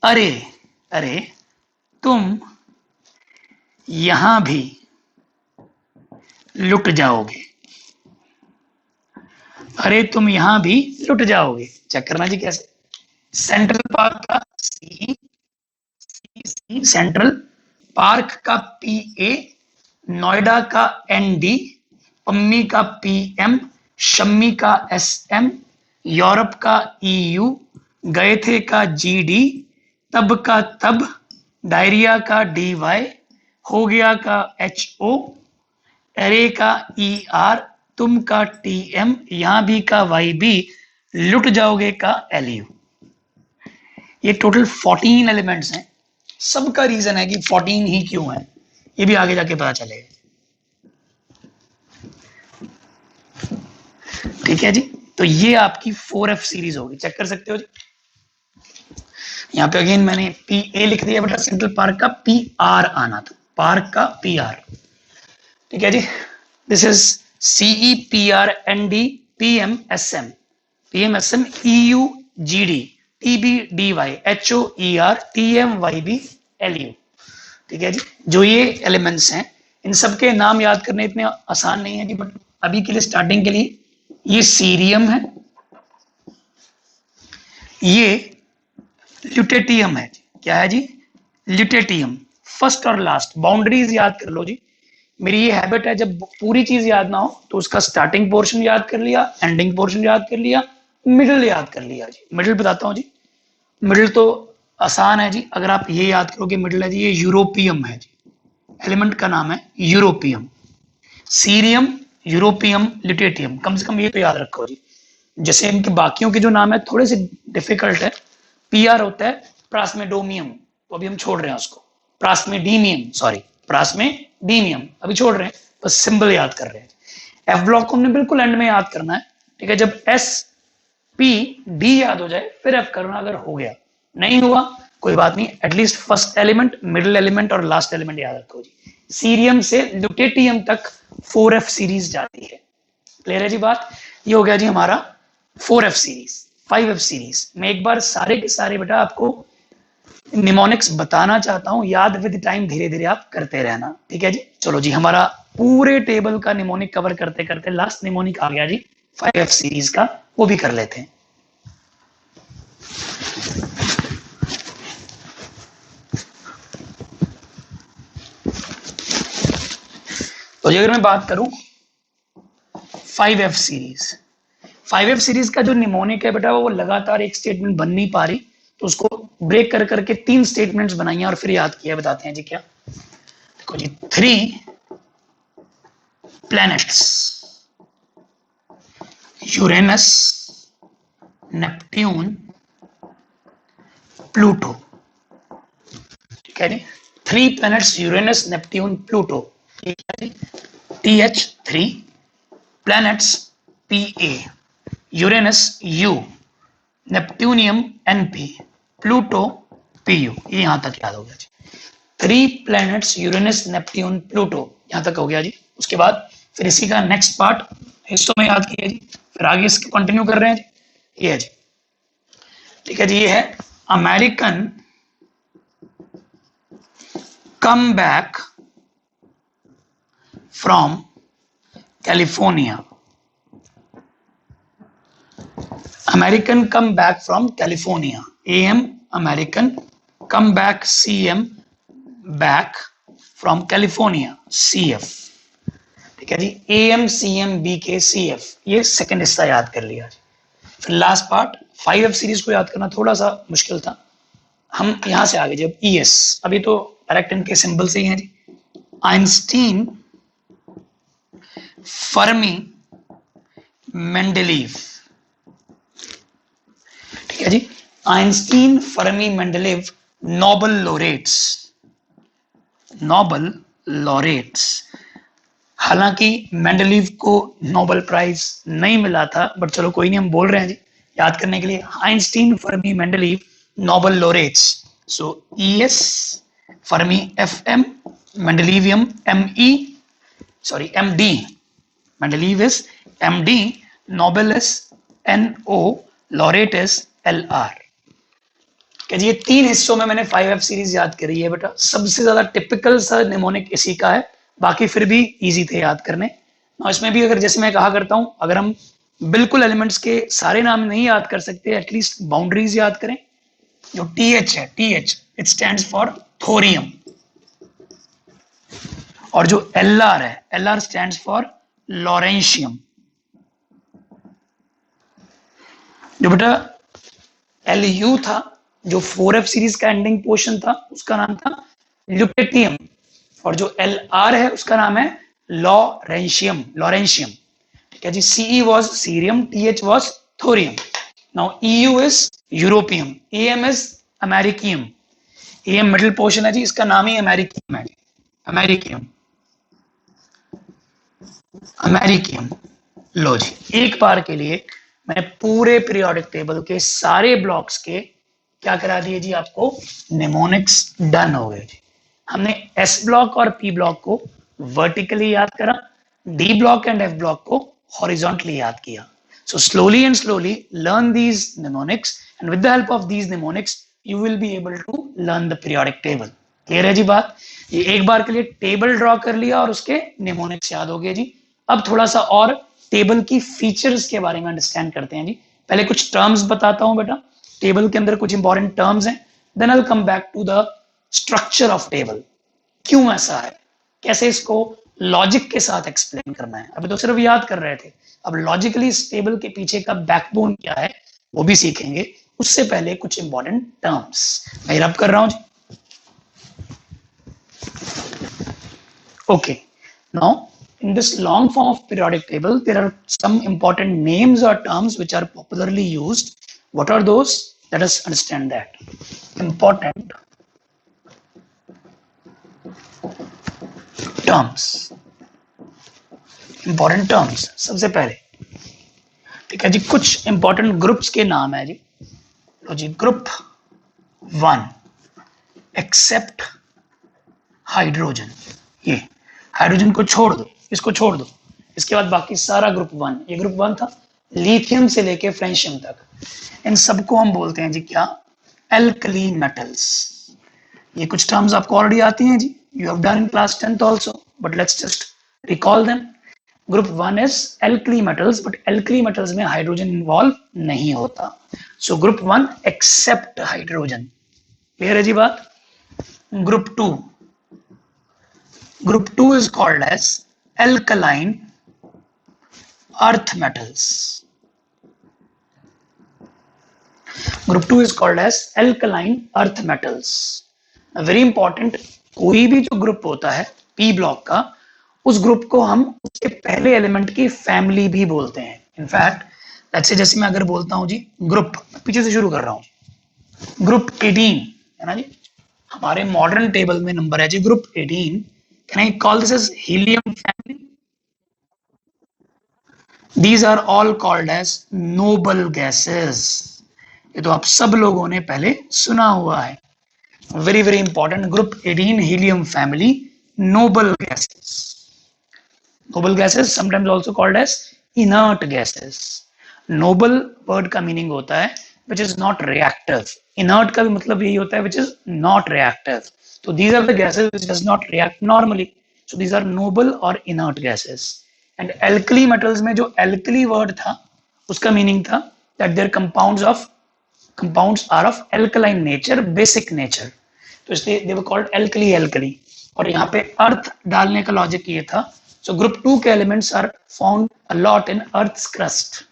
A: अरे अरे तुम यहां भी लुट जाओगे, अरे तुम यहां भी लुट जाओगे। चेक करना जी कैसे। सेंट्रल पार्क का सी, सेंट्रल पार्क का PA, नोएडा का ND, पम्मी का PM, शम्मी का SM, यूरोप का EU, गए थे का GD, तब का तब, डायरिया का DY, हो गया का HO, एरे का ER, तुम का TM, यहां भी का YB, लुट जाओगे का LU। ये टोटल 14 एलिमेंट्स हैं। सबका रीजन है कि 14 ही क्यों है, ये भी आगे जाके पता चलेगा। ठीक है जी, तो ये आपकी 4F सीरीज होगी, चेक कर सकते हो जी। यहाँ पे अगेन मैंने PA लिख दिया बेटा, सेंट्रल पार्क का PR आना था, पार्क का PR। ठीक है जी, this is CE, PR, ND, PM, SM, PM, SM, EU, GD, TB, DY, HO, ER, TM, YB, LU। ठीक है जी, जो ये एलिमेंट्स हैं इन सब के नाम याद करने इतने आसान नहीं है जी, बट अभी के लिए स्टार्टिंग के लिए ये सीरियम है, ये ल्यूटेटियम है। क्या है जी? ल्यूटेटियम। फर्स्ट और लास्ट बाउंड्रीज याद कर लो जी। मेरी ये हैबिट है, जब पूरी चीज याद ना हो तो उसका स्टार्टिंग पोर्शन याद कर लिया, एंडिंग पोर्शन याद कर लिया, मिडिल याद कर लिया जी। मिडिल बताता हूँ जी, मिडिल तो आसान है जी, अगर आप ये याद करोगे मिडिल है जी, ये यूरोपियम है जी, एलिमेंट का नाम है यूरोपियम, सीरियम, यूरोपियम, ल्यूटेटियम। कम से कम ये तो याद रखो जी। जैसे इनके बाकियों के जो नाम है थोड़े से डिफिकल्ट है। पीआर होता है प्रास्मेडोमियम, तो अभी हम छोड़ रहे हैं उसको। प्रास्मेडीमियम, सॉरी प्रास्मेडीमियम अभी छोड़ रहे हैं, बस सिंबल याद कर रहे हैं। एफ ब्लॉक को हमने बिल्कुल एंड में याद करना है, ठीक है। जब एस पी डी याद हो जाए फिर एफ करना, अगर हो गया नहीं हुआ कोई बात नहीं, at least first element, middle element और लास्ट एलिमेंट याद रखो जी। सीरियम से ल्यूटेटियम तक 4F सीरीज जाती है। क्लियर है जी बात। ये हो गया जी हमारा 4F सीरीज। 5F सीरीज मैं एक बार सारे के सारे बेटा आपको निमोनिक्स बताना चाहता हूं, याद विद टाइम धीरे धीरे आप करते रहना, ठीक है जी। चलो जी, हमारा पूरे टेबल का निमोनिक कवर करते करते लास्ट निमोनिक आ गया जी 5F सीरीज का, वो भी कर लेते हैं। तो अगर मैं बात करूं 5F सीरीज, 5F सीरीज का जो निमोनिक है बेटा वो लगातार एक स्टेटमेंट बन नहीं पा रही, तो उसको ब्रेक कर करके 3 स्टेटमेंट्स बनाइए और फिर याद किया। बताते हैं जी क्या। देखो जी, 3 प्लैनेट्स, यूरेनस, नेपट्यून, प्लूटो, ठीक है जी। 3 प्लैनेट्स, यूरेनस, नेपट्यून, प्लूटो, ठीक है जी। TH3 planets PA, Uranus U, नेपट्यूनियम NP, Pluto PU। ये यहां तक याद हो गया जी। 3 प्लैनेट्स, यूरेनस, नेपट्यून, प्लूटो, यहां तक हो गया जी। उसके बाद फिर इसी का नेक्स्ट पार्ट हिस्सों में याद किया जी, फिर आगे इसको कंटिन्यू कर रहे हैं जी। ये है जी, ठीक है जी। ये है American come back from California, American come back from California, AM American, come back CM back from California, CF, ठीक है जी। AM CM BK CF, ये सेकंड हिस्सा याद कर लिया। फिर लास्ट पार्ट 5F सीरीज को याद करना थोड़ा सा मुश्किल था, हम यहां से आगे जब ES, अभी तो डायरेक्ट इनके सिंबल से ही हैं जी। आइंस्टीन, फर्मी, मेंडलीव, ठीक है जी। Einstein, Fermi, Mendeleev Nobel laureates, Nobel laureates. हालांकि मेंडलीव को नोबेल प्राइज नहीं मिला था, बट चलो कोई नहीं, हम बोल रहे हैं जी याद करने के लिए। Einstein, Fermi, Mendeleev Nobel laureates. So ES Fermi FM, मेंडलीवियम ME, sorry MD, Mendeleev is MD, Nobel is NO, laureate is LR। जी, ये 3 हिस्सों में मैंने 5F सीरीज याद करी है बेटा। सबसे ज्यादा टिपिकल सा निमोनिक इसी का है, बाकी फिर भी इजी थे याद करने। और इसमें भी अगर जैसे मैं कहा करता हूं, अगर हम बिल्कुल एलिमेंट्स के सारे नाम नहीं याद कर सकते, एटलीस्ट बाउंड्रीज याद करें। जो TH है, TH it stands for thorium, और जो LR है, LR स्टैंड्स फॉर लॉरेंशियम। जो बेटा LU था, जो 4F सीरीज का एंडिंग पोर्शन था, उसका नाम था ल्यूटेटियम, और जो LR है उसका नाम है लॉरेंशियम, लॉरेंशियम, ठीक है जी। CE was cerium, TH was thorium. Now EU is europium, AM is americium. AM middle portion है जी, इसका नाम ही अमेरिकियम है, अमेरिकियम, अमेरिकियम। लो जी, एक बार के लिए मैंने पूरे पीरियोडिक टेबल के सारे ब्लॉक्स के क्या करा दिए जी आपको, निमोनिक्स डन हो गए जी। हमने S ब्लॉक और P ब्लॉक को वर्टिकली याद करा, D block and F block को हॉरिजॉन्टली याद किया। So slowly and slowly learn these mnemonics, and with the help of these mnemonics you will be able to learn the periodic table. Clear है जी बात। ये एक बार के लिए टेबल ड्रॉ कर लिया और उसके निमोनिक्स याद हो गए जी। अब थोड़ा सा और टेबल की फीचर्स के बारे में अंडरस्टैंड करते हैं जी। पहले कुछ टर्म्स बताता हूं बेटा, टेबल के अंदर कुछ इंपॉर्टेंट टर्म्स हैं, then I will come back to the structure of table, क्यों ऐसा है, कैसे इसको लॉजिक के साथ एक्सप्लेन करना है। अभी तो सिर्फ याद कर रहे थे, अब लॉजिकली इस टेबल के पीछे का बैकबोन क्या है वो भी सीखेंगे। उससे पहले कुछ इंपॉर्टेंट टर्म्स मैं रब कर रहा हूं जी। Okay, now in this long form of periodic table there are some important names or terms which are popularly used. What are those? Let us understand that. Important terms, important terms सबसे पहले, ठीक है जी, कुछ important groups के नाम है जी। लो जी, group 1 except hydrogen, ये hydrogen को छोड़ दो, इसको छोड़ दो, इसके बाद बाकी सारा ग्रुप 1, ये ग्रुप 1 था, लिथियम से लेके फ्रेंशियम तक, इन सबको हम बोलते हैं जी क्या? Alkali metals. ये कुछ टर्म्स आपको ऑलरेडी आती हैं जी, you have done in class 10th also, but let's just recall them. Group 1 is alkali metals, but alkali metals में हाइड्रोजन इन्वॉल्व नहीं होता। So group 1 except hydrogen, clear है जी बात। Group 2, group 2 is called as alkaline earth metals. Group 2 is called as alkaline earth metals. Very important, कोई भी जो group होता है P ब्लॉक का, उस ग्रुप को हम उसके पहले एलिमेंट की फैमिली भी बोलते हैं। इनफैक्ट लेट्स से जैसे मैं अगर बोलता हूं जी ग्रुप, पीछे से शुरू कर रहा हूं, ग्रुप 18 है ना जी, हमारे मॉडर्न टेबल में नंबर है जी group 18। Can I call this as helium family? These are all called as noble gases. ये तो आप सब लोगों ने पहले सुना हुआ है। Very very important, group 18 helium family, noble gases. Noble gases sometimes also called as inert gases. Noble word का meaning होता है which is not reactive. Inert का भी मतलब यही होता है which is not reactive. So these are the gases which does not react normally. So these are noble or inert gases. And alkali metals में जो alkali word था उसका meaning था that their compounds are of alkaline nature, basic nature. तो इसलिए they were called alkali. और यहाँ पे अर्थ डालने का लॉजिक ये था। सो ग्रुप 2 के elements are found a lot in earth's crust.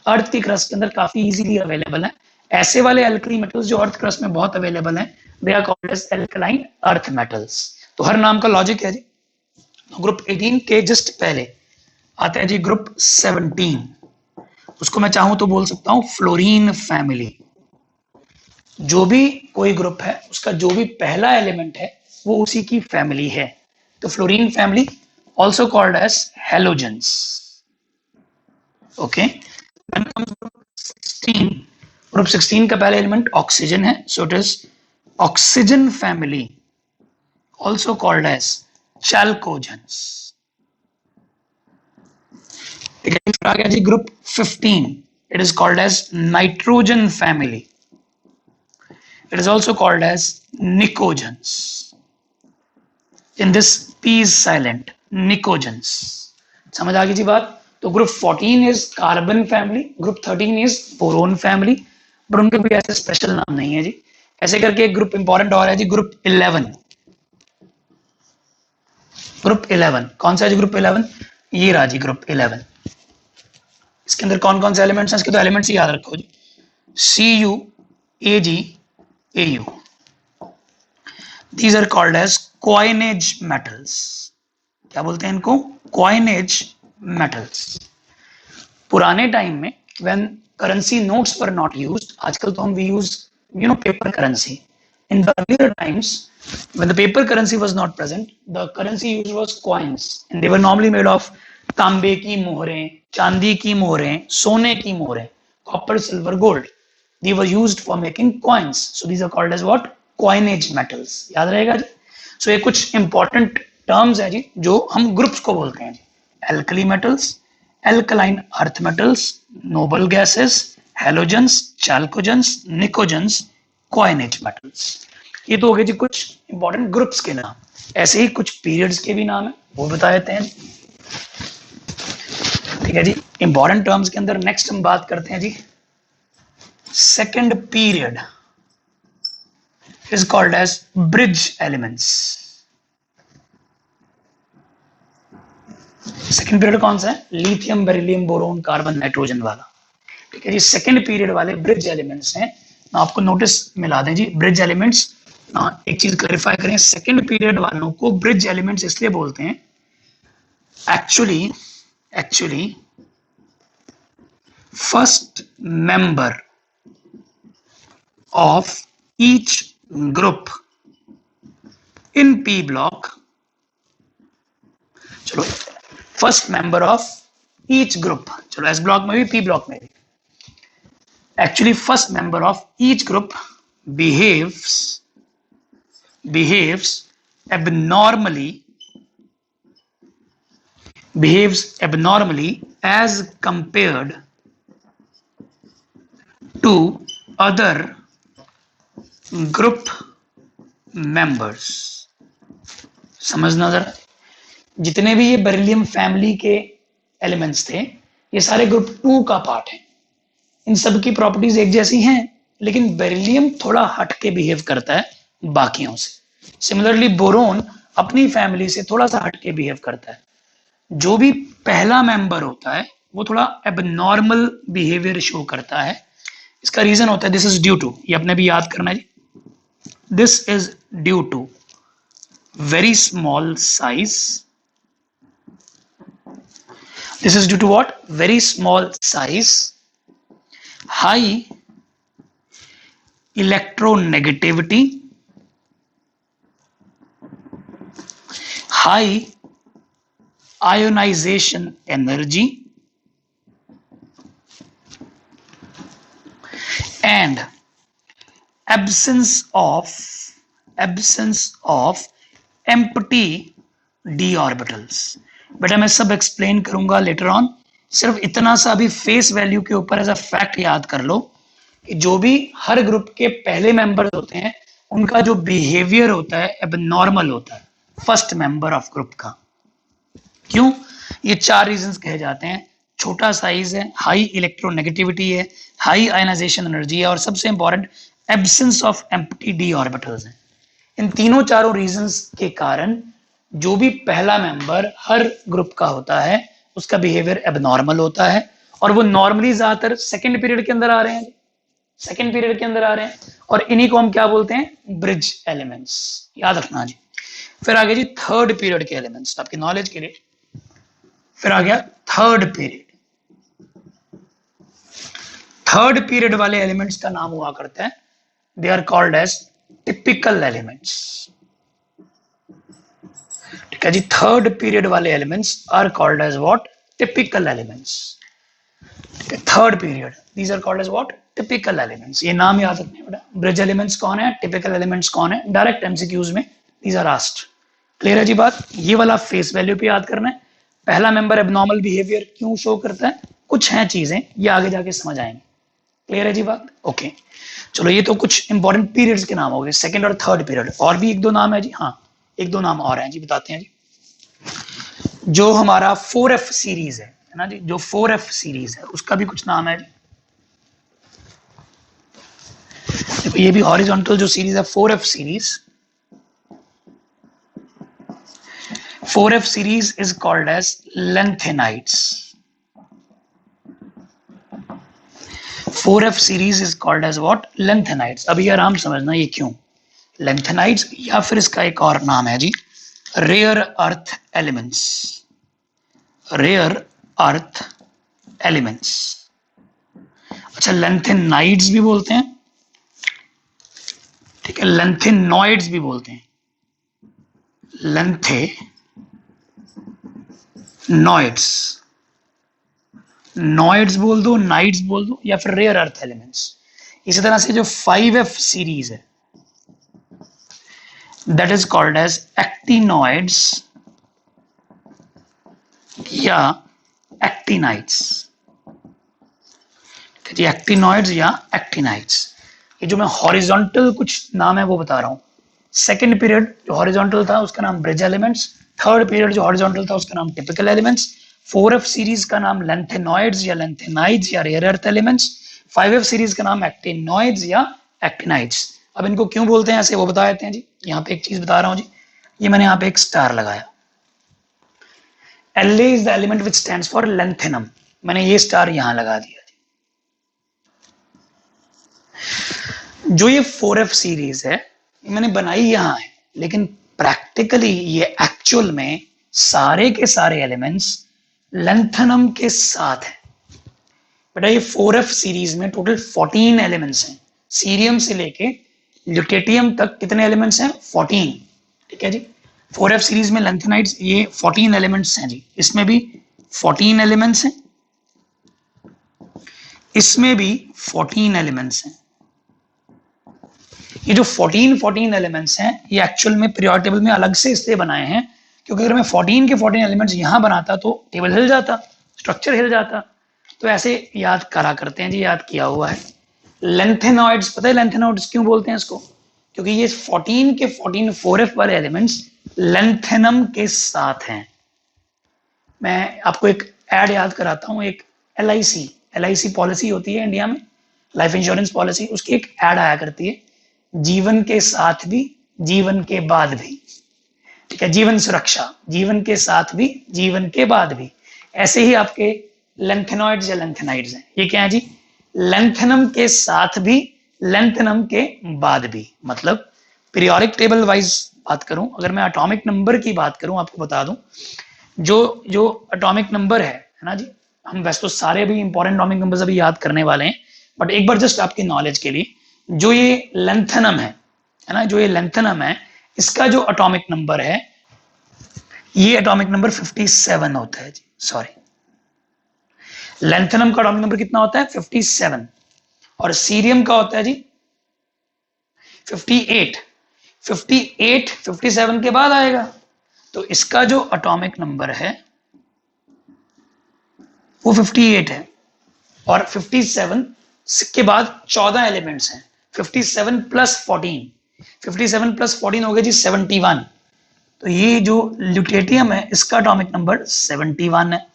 A: Earth की क्रस्ट के अंदर काफी इजीली अवेलेबल है। ऐसे वाले एल्कली मेटल्स जो अर्थ क्रस्ट में बहुत अवेलेबल हैं, they are called as alkaline earth metals. तो हर नाम का लॉजिक है जी। ग्रुप 18 के जस्ट पहले आता है जी ग्रुप 17, उसको मैं चाहूं तो बोल सकता हूं फ्लोरीन फैमिली। जो भी कोई ग्रुप है उसका जो भी पहला एलिमेंट है वो उसी की फैमिली है। तो fluorine family also called as halogens. Okay. Then comes group 16. Group 16 का पहला एलिमेंट ऑक्सीजन है, so it is oxygen family, also called as chalcogens. ठीक है, फिर आ गया जी group 15. It is called as nitrogen family. It is also called as nicogens. In this P is silent. Pnictogens, समझ आ गई जी बात। तो group 14 is carbon family, group 13 is boron family, but उनके भी ऐसे स्पेशल नाम नहीं है जी। ऐसे करके एक ग्रुप इंपॉर्टेंट और है जी ग्रुप 11। ग्रुप 11 कौन सा है जी? ग्रुप 11 ये रहा जी ग्रुप 11। इसके अंदर कौन कौन से एलिमेंट्स हैं? इसके तो एलिमेंट्स याद रखो जी, Cu Ag Au। These are called as coinage metals. क्या बोलते हैं इनको? Coinage metals. पुराने टाइम में when currency notes were not used, आजकल तो हम we use paper currency. In the earlier times when the paper currency was not present, the currency use was coins and they were normally made of तांबे की मोहरें, चांदी की मोहरें, सोने की मोहरें, copper, silver, gold. They were used for making coins, so these are called as what? Coinage metals. याद रहेगा जी। सो ये कुछ इंपॉर्टेंट टर्म्स है जी जो हम ग्रुप्स को बोलते हैं जी। Alkali metals, alkaline earth metals, noble gases, halogens, chalcogens, pnicogens, coinage metals. ये तो हो गए जी कुछ इंपॉर्टेंट ग्रुप्स के नाम। ऐसे ही कुछ पीरियड्स के भी नाम है, वो बता देते हैं। ठीक है जी। इंपॉर्टेंट टर्म्स के अंदर नेक्स्ट हम बात करते हैं जी second period is called as bridge elements. Second period कौन सा है? Lithium, beryllium, boron, carbon, nitrogen वाला। ठीक है जी। सेकेंड पीरियड वाले ब्रिज एलिमेंट्स हैं। ना आपको नोटिस मिला दें जी ब्रिज एलिमेंट्स। एक चीज क्लैरिफाई करें, सेकेंड पीरियड वालों को ब्रिज एलिमेंट्स इसलिए बोलते हैं actually first member of each group in P block, चलो first member of each group, चलो एस ब्लॉक में भी पी ब्लॉक में भी, actually first member of each group behaves abnormally as compared to other group members. समझना जरा, जितने भी ये बेरिलियम फैमिली के एलिमेंट्स थे ये सारे ग्रुप 2 का पार्ट है। इन सब की प्रॉपर्टीज एक जैसी हैं, लेकिन बेरिलियम थोड़ा हट के बिहेव करता है बाकियों से। सिमिलरली बोरोन अपनी फैमिली से थोड़ा सा हट के बिहेव करता है। जो भी पहला मेंबर होता है वो थोड़ा एबनॉर्मल बिहेवियर शो करता है। इसका रीजन होता है दिस इज ड्यू टू, ये अपने भी याद करना है, this is due to very small size. This is due to what? Very small size, high electronegativity, high ionization energy, and absence of empty d orbitals. बेटा मैं सब एक्सप्लेन करूंगा लेटर ऑन, सिर्फ इतना सा भी फेस वैल्यू के ऊपर एज अ फैक्ट याद कर लो कि जो भी हर ग्रुप के पहले मेंबर्स होते हैं उनका जो बिहेवियर होता है एबनॉर्मल होता है फर्स्ट मेंबर ऑफ ग्रुप का। क्यों? ये 4 रीजंस कहे जाते हैं। छोटा साइज है, हाई इलेक्ट्रोनेगेटिविटी है, हाई आयनाइजेशन एनर्जी है, और सबसे important absence of empty D orbitals हैं। इन तीनों चारों रीजंस के कारण जो भी पहला मेंबर हर ग्रुप का होता है उसका बिहेवियर एबनॉर्मल होता है, और वो नॉर्मली ज्यादातर सेकंड पीरियड के अंदर आ रहे हैं, और इन्हीं को हम क्या बोलते हैं? Bridge elements. याद रखना जी। फिर आ गया जी थर्ड पीरियड के एलिमेंट्स, आपकी नॉलेज के लिए। फिर आ गया थर्ड पीरियड वाले एलिमेंट्स का नाम हुआ करता है, they are called as typical elements. ठीक है जी, थर्ड पीरियड वाले elements are called as what? Typical elements. Third period, these are called as what? Typical elements. ये नाम याद रखने बेटा। ब्रिज एलिमेंट्स कौन है, टिपिकल एलिमेंट्स कौन है, डायरेक्ट एमसीक्यूज में दीज आर आस्क्ड। क्लियर है जी बात? ये वाला फेस वैल्यू पे याद करना है। पहला मेंबर एबनॉर्मल बिहेवियर क्यों शो करता है, कुछ हैं चीजें, ये आगे जाके समझ आएंगे। क्लियर है जी बात? ओके चलो, ये तो कुछ इंपॉर्टेंट पीरियड्स के नाम हो गए, सेकंड और थर्ड पीरियड। और भी 1-2 नाम है जी, हाँ 1-2 नाम और हैं जी, बताते हैं जी। जो हमारा 4F सीरीज है ना जी, जो 4F सीरीज है उसका भी कुछ नाम है जी। देखो ये भी हॉरिजॉन्टल जो सीरीज है 4F series, 4F series is called as lanthanides. 4F series is called as what? Lanthanides. अभी आराम समझना ये क्यों lanthanides, या फिर इसका एक और नाम है जी rare earth elements. rare earth elements. अच्छा, lanthanides भी बोलते हैं, ठीक है, lanthanoids भी बोलते हैं, नॉइड्स, नॉइड्स बोल दो, नाइट्स बोल दो, या फिर रेयर अर्थ एलिमेंट्स। इसी तरह से जो 5F सीरीज है that is called as actinoids या एक्टिनाइट्स। एक्टिनॉइड्स या एक्टिनाइट्स, ये जो मैं हॉरिजॉन्टल कुछ नाम है वो बता रहा हूं। सेकेंड पीरियड जो हॉरिजॉन्टल था उसका नाम ब्रिज एलिमेंट्स, थर्ड पीरियड जो हॉरिजॉन्टल था उसका नाम टिपिकल एलिमेंट्स, 4F सीरीज का नाम लैंथेनॉइड्स या लैंथेनाइड्स या rare earth elements, 5F series का नाम एक्टिनॉइड्स या एक्टिनाइड्स। अब इनको क्यों बोलते हैं ऐसे वो बता देते हैं जी। यहाँ पे एक चीज बता रहा हूँ जी, ये मैंने यहाँ पे एक स्टार लगाया, La is the element which stands for lanthanum, मैंने ये स्टार यहाँ लगा दिया जी। जो ये 4F सीरीज है मैंने बनाई यहाँ है, लेकिन प्रैक्टिकली ये एक्चुअल में सारे के सारे एलिमेंट्स लेंथेनम के साथ हैं। बेटा ये 4f सीरीज में टोटल 14 एलिमेंट्स हैं। सीरियम से लेके ल्यूटेटियम तक कितने एलिमेंट्स हैं? 14। ठीक है जी। 4f सीरीज में लेंथेनाइड्स ये 14 एलिमेंट्स हैं जी। इसमें भी 14 एलिमेंट्स हैं, इसमें भी 14 एलिमेंट्स हैं। ये जो 14 एलिमेंट्स हैं ये एक्चुअल में पीरियोडिक टेबल में अलग से इसलिए बनाए हैं क्योंकि अगर मैं 14 के 14 एलिमेंट्स यहां बनाता तो टेबल हिल जाता, स्ट्रक्चर हिल जाता। तो ऐसे याद करा करते हैं जी, याद किया हुआ है। लेंथेनॉइड्स, पता है लेंथेनॉइड्स क्यों बोलते हैं इसको? क्योंकि ये 14 के 14 4f वाले एलिमेंट्स लेंथेनम के साथ हैं। मैं आपको एक ऐड याद कराता हूं। एक LIC पॉलिसी होती है इंडिया में, लाइफ इंश्योरेंस पॉलिसी, उसकी एक ऐड आया करती है, जीवन के साथ भी जीवन के बाद भी। ठीक है, जीवन सुरक्षा, जीवन के साथ भी जीवन के बाद भी। ऐसे ही आपके लेंथेनॉइड्स या लेंथेनाइड्स हैं। ये क्या है जी? लेंथेनम के साथ भी लेंथेनम के बाद भी। मतलब पीरियोडिक टेबल वाइज बात करूं, अगर मैं एटॉमिक नंबर की बात करूं, आपको बता दूं जो एटॉमिक नंबर है ना जी, हम वैसे तो सारे भी इंपॉर्टेंट एटॉमिक नंबर्स अभी याद करने वाले हैं, बट एक बार जस्ट आपकी नॉलेज के लिए, जो ये लेंथेनम है ना, जो ये लेंथेनम है, इसका जो एटॉमिक नंबर है, ये एटॉमिक नंबर 57 होता है जी। सॉरी, लेंथेनम का एटॉमिक नंबर कितना होता है? 57। और सीरियम का होता है जी 58। 58 57 के बाद आएगा। तो इसका जो एटॉमिक नंबर है वो 58 है। और 57 के बाद 14 एलिमेंट्स हैं। 57 प्लस 14, 57 प्लस 14 हो गया जी 71। तो ये जो ल्यूटेटियम है इसका एटॉमिक नंबर 71 है।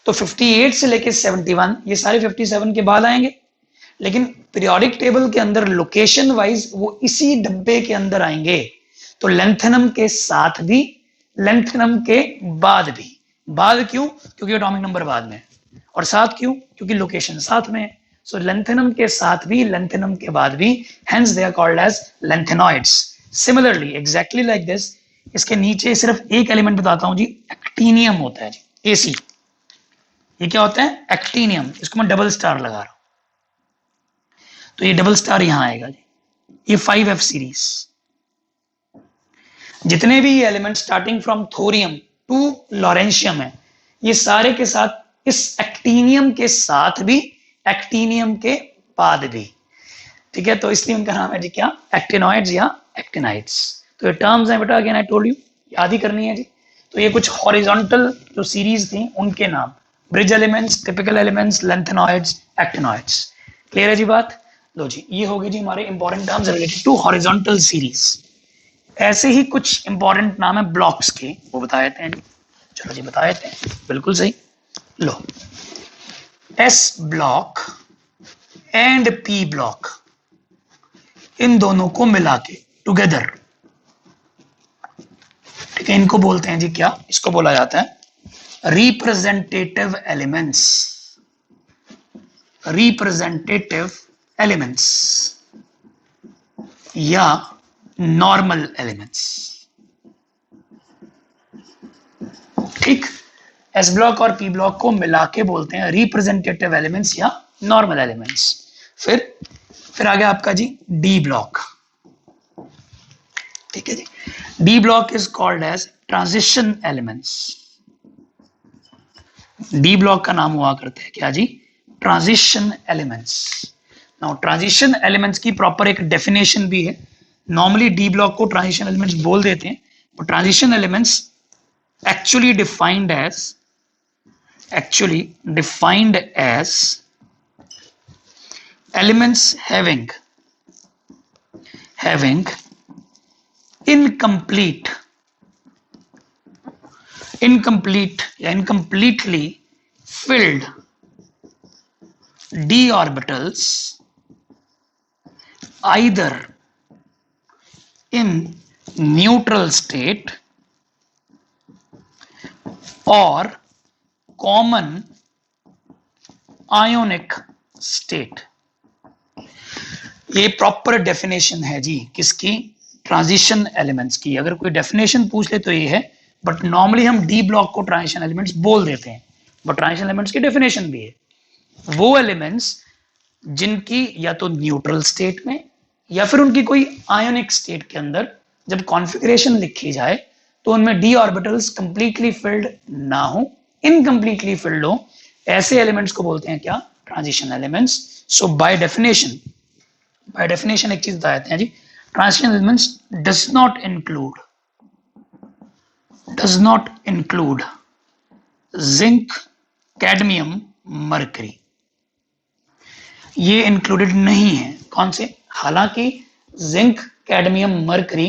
A: तो 58 से लेके 71 ये सारे 57 के बाद आएंगे, लेकिन पीरियोडिक टेबल के अंदर लोकेशन वाइज वो इसी डब्बे के अंदर आएंगे। तो लेंथेनम के साथ भी, लेंथेनम के बाद भी। बाद क्यों? क्योंकि एटॉमिक नंबर बाद में, और साथ क्यों? क्योंकि लोकेशन साथ में है। सो लेंथेनम के साथ भी, लेंथेनम के बाद भी, hence they are called as lanthanoids. Similarly exactly like this, इसके नीचे सिर्फ एक एलिमेंट बताता हूं जी, एक्टीनियम होता है जी, AC। ये क्या होता है? एक्टीनियम। इसको मैं डबल स्टार लगा रहा हूं, तो ये डबल स्टार यहां आएगा जी। ये 5f सीरीज, जितने भी element starting from thorium to lawrencium है, ये सारे के साथ इस एक्टीनियम के साथ भी, एक्टीनियम के बाद भी। ठीक है, तो इसलिए उनका नाम है जी क्या? एक्टिनॉइड्स या एक्टिनाइड्स। तो ये टर्म्स हैं बेटा, अगेन आई टोल्ड यू, याद ही करनी है जी। तो ये कुछ हॉरिजॉन्टल जो सीरीज थी उनके नाम, bridge elements, typical elements, lanthanoids, actinoids. Clear है जी बात? लो जी, ये हो गई जी हमारे important terms related to horizontal series. ऐसे ही कुछ इंपॉर्टेंट नाम है ब्लॉक्स के, वो बता देते हैं। चलो जी बता देते हैं, बिल्कुल सही। लो, S block and P block, इन दोनों को मिला के टुगेदर, ठीक है, इनको बोलते हैं जी क्या? इसको बोला जाता है रिप्रेजेंटेटिव एलिमेंट्स। रिप्रेजेंटेटिव एलिमेंट्स या नॉर्मल एलिमेंट्स। ठीक, एस ब्लॉक और पी ब्लॉक को मिला के बोलते हैं रिप्रेजेंटेटिव एलिमेंट्स या नॉर्मल एलिमेंट्स। फिर आ गया आपका जी डी ब्लॉक। ठीक है जी, D block is called as transition elements. D block का नाम हुआ करता है क्या जी? Transition elements. Now transition elements की प्रॉपर एक डेफिनेशन भी है। नॉर्मली डी ब्लॉक को ट्रांजिशन एलिमेंट्स बोल देते हैं, और transition elements actually defined as elements having incomplete या incompletely filled d orbitals either in neutral state और कॉमन आयोनिक स्टेट। ये प्रॉपर डेफिनेशन है जी किसकी? ट्रांजिशन एलिमेंट्स की। अगर कोई डेफिनेशन पूछ ले तो ये है बट नॉर्मली हम डी ब्लॉक को ट्रांजिशन एलिमेंट्स बोल देते हैं, बट ट्रांजिशन एलिमेंट्स की डेफिनेशन भी है वो एलिमेंट्स जिनकी या तो न्यूट्रल स्टेट में या फिर उनकी कोई आयोनिक स्टेट के अंदर जब कॉन्फ़िगरेशन लिखी जाए तो उनमें डी ऑर्बिटल्स कंप्लीटली फिल्ड ना हो, इनकम्प्लीटली फिल्ड हो, ऐसे एलिमेंट्स को बोलते हैं क्या? Transition elements. So by definition एक चीज बता देते हैं जी, transition elements does not include zinc, cadmium, mercury. ये इंक्लूडेड नहीं है. कौन से? हालांकि zinc, cadmium, mercury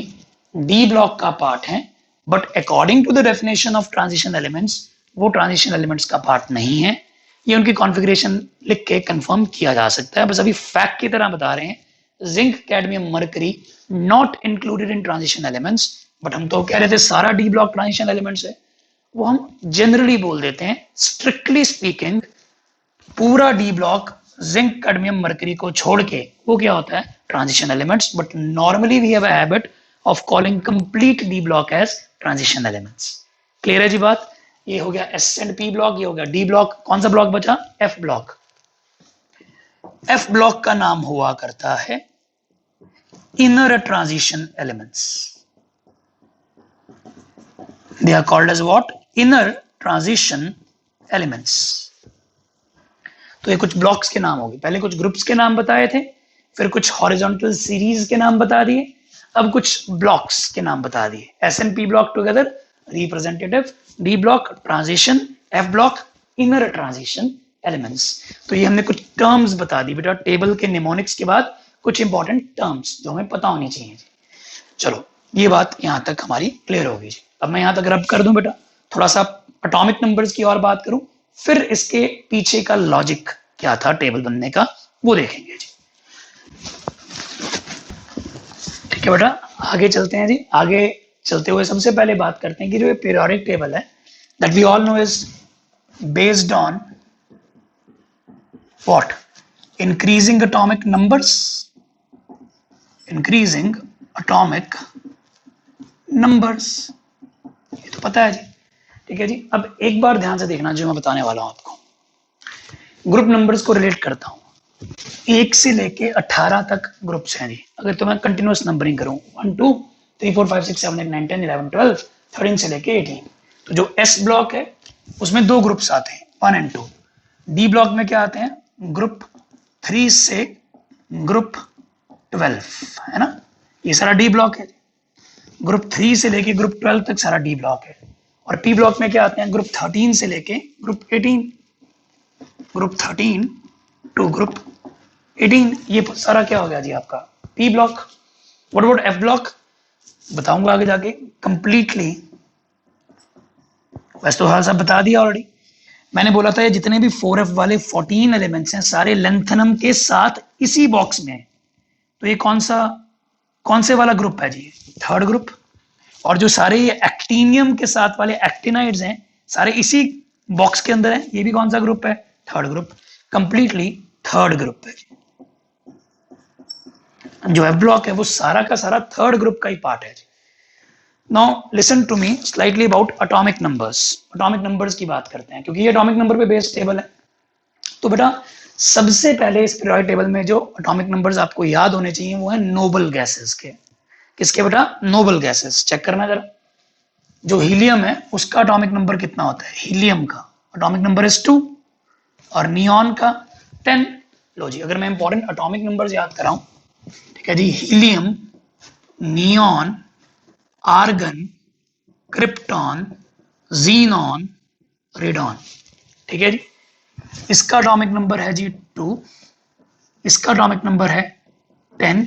A: D block का पार्ट है, but according to the definition of transition elements वो ट्रांजिशन एलिमेंट्स का पार्ट नहीं है. ये उनकी कॉन्फ़िगरेशन लिख के कंफर्म किया जा सकता है, बस अभी फैक्ट की तरह बता रहे हैं. Zinc, cadmium, mercury not included in transition elements. But हम तो कह रहे थे सारा डी ब्लॉक ट्रांजिशन एलिमेंट्स है, वो हम जनरली बोल देते हैं. स्ट्रिक्टली स्पीकिंग पूरा D block zinc, cadmium, mercury को छोड़ के वो क्या होता है? Transition elements. But normally we have a habit of calling complete D block as transition elements. Clear है जी बात? ये हो गया एस एंड पी ब्लॉक, ये हो गया डी ब्लॉक. कौन सा ब्लॉक बचा? F block. एफ ब्लॉक का नाम हुआ करता है inner transition elements. They are called as what? Inner transition elements. तो ये कुछ ब्लॉक्स के नाम हो गए. पहले कुछ ग्रुप्स के नाम बताए थे, फिर कुछ हॉरिजॉन्टल सीरीज के नाम बता दिए, अब कुछ ब्लॉक्स के नाम बता दिए. S and P block together representative, D block transition, F block inner transition elements. तो ये हमने कुछ टर्म्स बता दी बेटा. टेबल के निमोनिक्स के बाद कुछ इंपॉर्टेंट टर्म्स जो हमें पता होनी चाहिए. चलो ये बात यहां तक हमारी क्लियर होगी जी. अब मैं यहां तक रब कर दूं बेटा, थोड़ा सा एटॉमिक नंबर्स की और बात करूं, फिर इसके पीछे का लॉजिक क्या था टेबल बनने का वो देखेंगे जी. ठीक है बेटा, आगे चलते हैं जी. आगे चलते हुए सबसे पहले बात करते हैं कि जो ये पीरियोडिक टेबल है that we all know is based on what? Increasing atomic numbers. Increasing atomic numbers, ये तो पता है जी. ठीक है जी. अब एक बार ध्यान से देखना जो मैं बताने वाला हूं आपको. ग्रुप नंबर्स को रिलेट करता हूं. 1 से लेके 18 तक ग्रुप्स हैं जी. अगर तो मैं कंटिन्यूअस नंबरिंग करूं 1 2 3 4 5 6 7 8 9 10 11 12 13 से लेके 18, तो जो एस ब्लॉक है उसमें दो ग्रुप्स आते हैं 1 एंड 2. डी ब्लॉक में क्या आते हैं? ग्रुप 3 से ग्रुप 12, है ना. ये सारा डी ब्लॉक है. ग्रुप 3 से लेके ग्रुप 12 तक सारा डी ब्लॉक है. और पी ब्लॉक में क्या आते हैं? ग्रुप 13 से लेके ग्रुप 18, ग्रुप 13 टू ग्रुप 18. ये सारा क्या हो गया जी आपका P block. What about F block? बताऊंगा आगे जाके कंप्लीटली. वैसे तो हाल सब बता दिया ऑलरेडी. मैंने बोला था ये जितने भी 4f वाले 14 एलिमेंट्स हैं सारे लेंथनम के साथ इसी बॉक्स में है. तो ये कौन से वाला ग्रुप है जी? Third group. और जो सारे ये एक्टिनियम के साथ वाले एक्टिनाइड्स हैं सारे इसी बॉक्स के अंदर है. ये भी कौन सा ग्रुप है? Third group. Completely third group है. जो एफ ब्लॉक है वो सारा का सारा थर्ड ग्रुप का ही पार्ट है. Now listen to me slightly about atomic numbers. Atomic numbers की बात करते हैं क्योंकि ये एटॉमिक नंबर पे बेस्ड टेबल है. तो बेटा सबसे पहले इस पीरियोडिक टेबल में जो एटॉमिक नंबर्स आपको याद होने चाहिए वो है नोबल गैसेस के. किसके बेटा? Noble gases. चेक करना जरा. जो हीलियम है उसका एटॉमिक नंबर कितना होता है? हीलियम का एटॉमिक नंबर इज 2 और नियॉन का 10. लो जी, अगर मैं इंपॉर्टेंट एटॉमिक नंबर्स याद कराऊं, ठीक है जी. Helium, neon, argon, krypton, xenon, radon. ठीक है जी. इसका एटॉमिक नंबर है जी 2, इसका एटॉमिक नंबर है 10,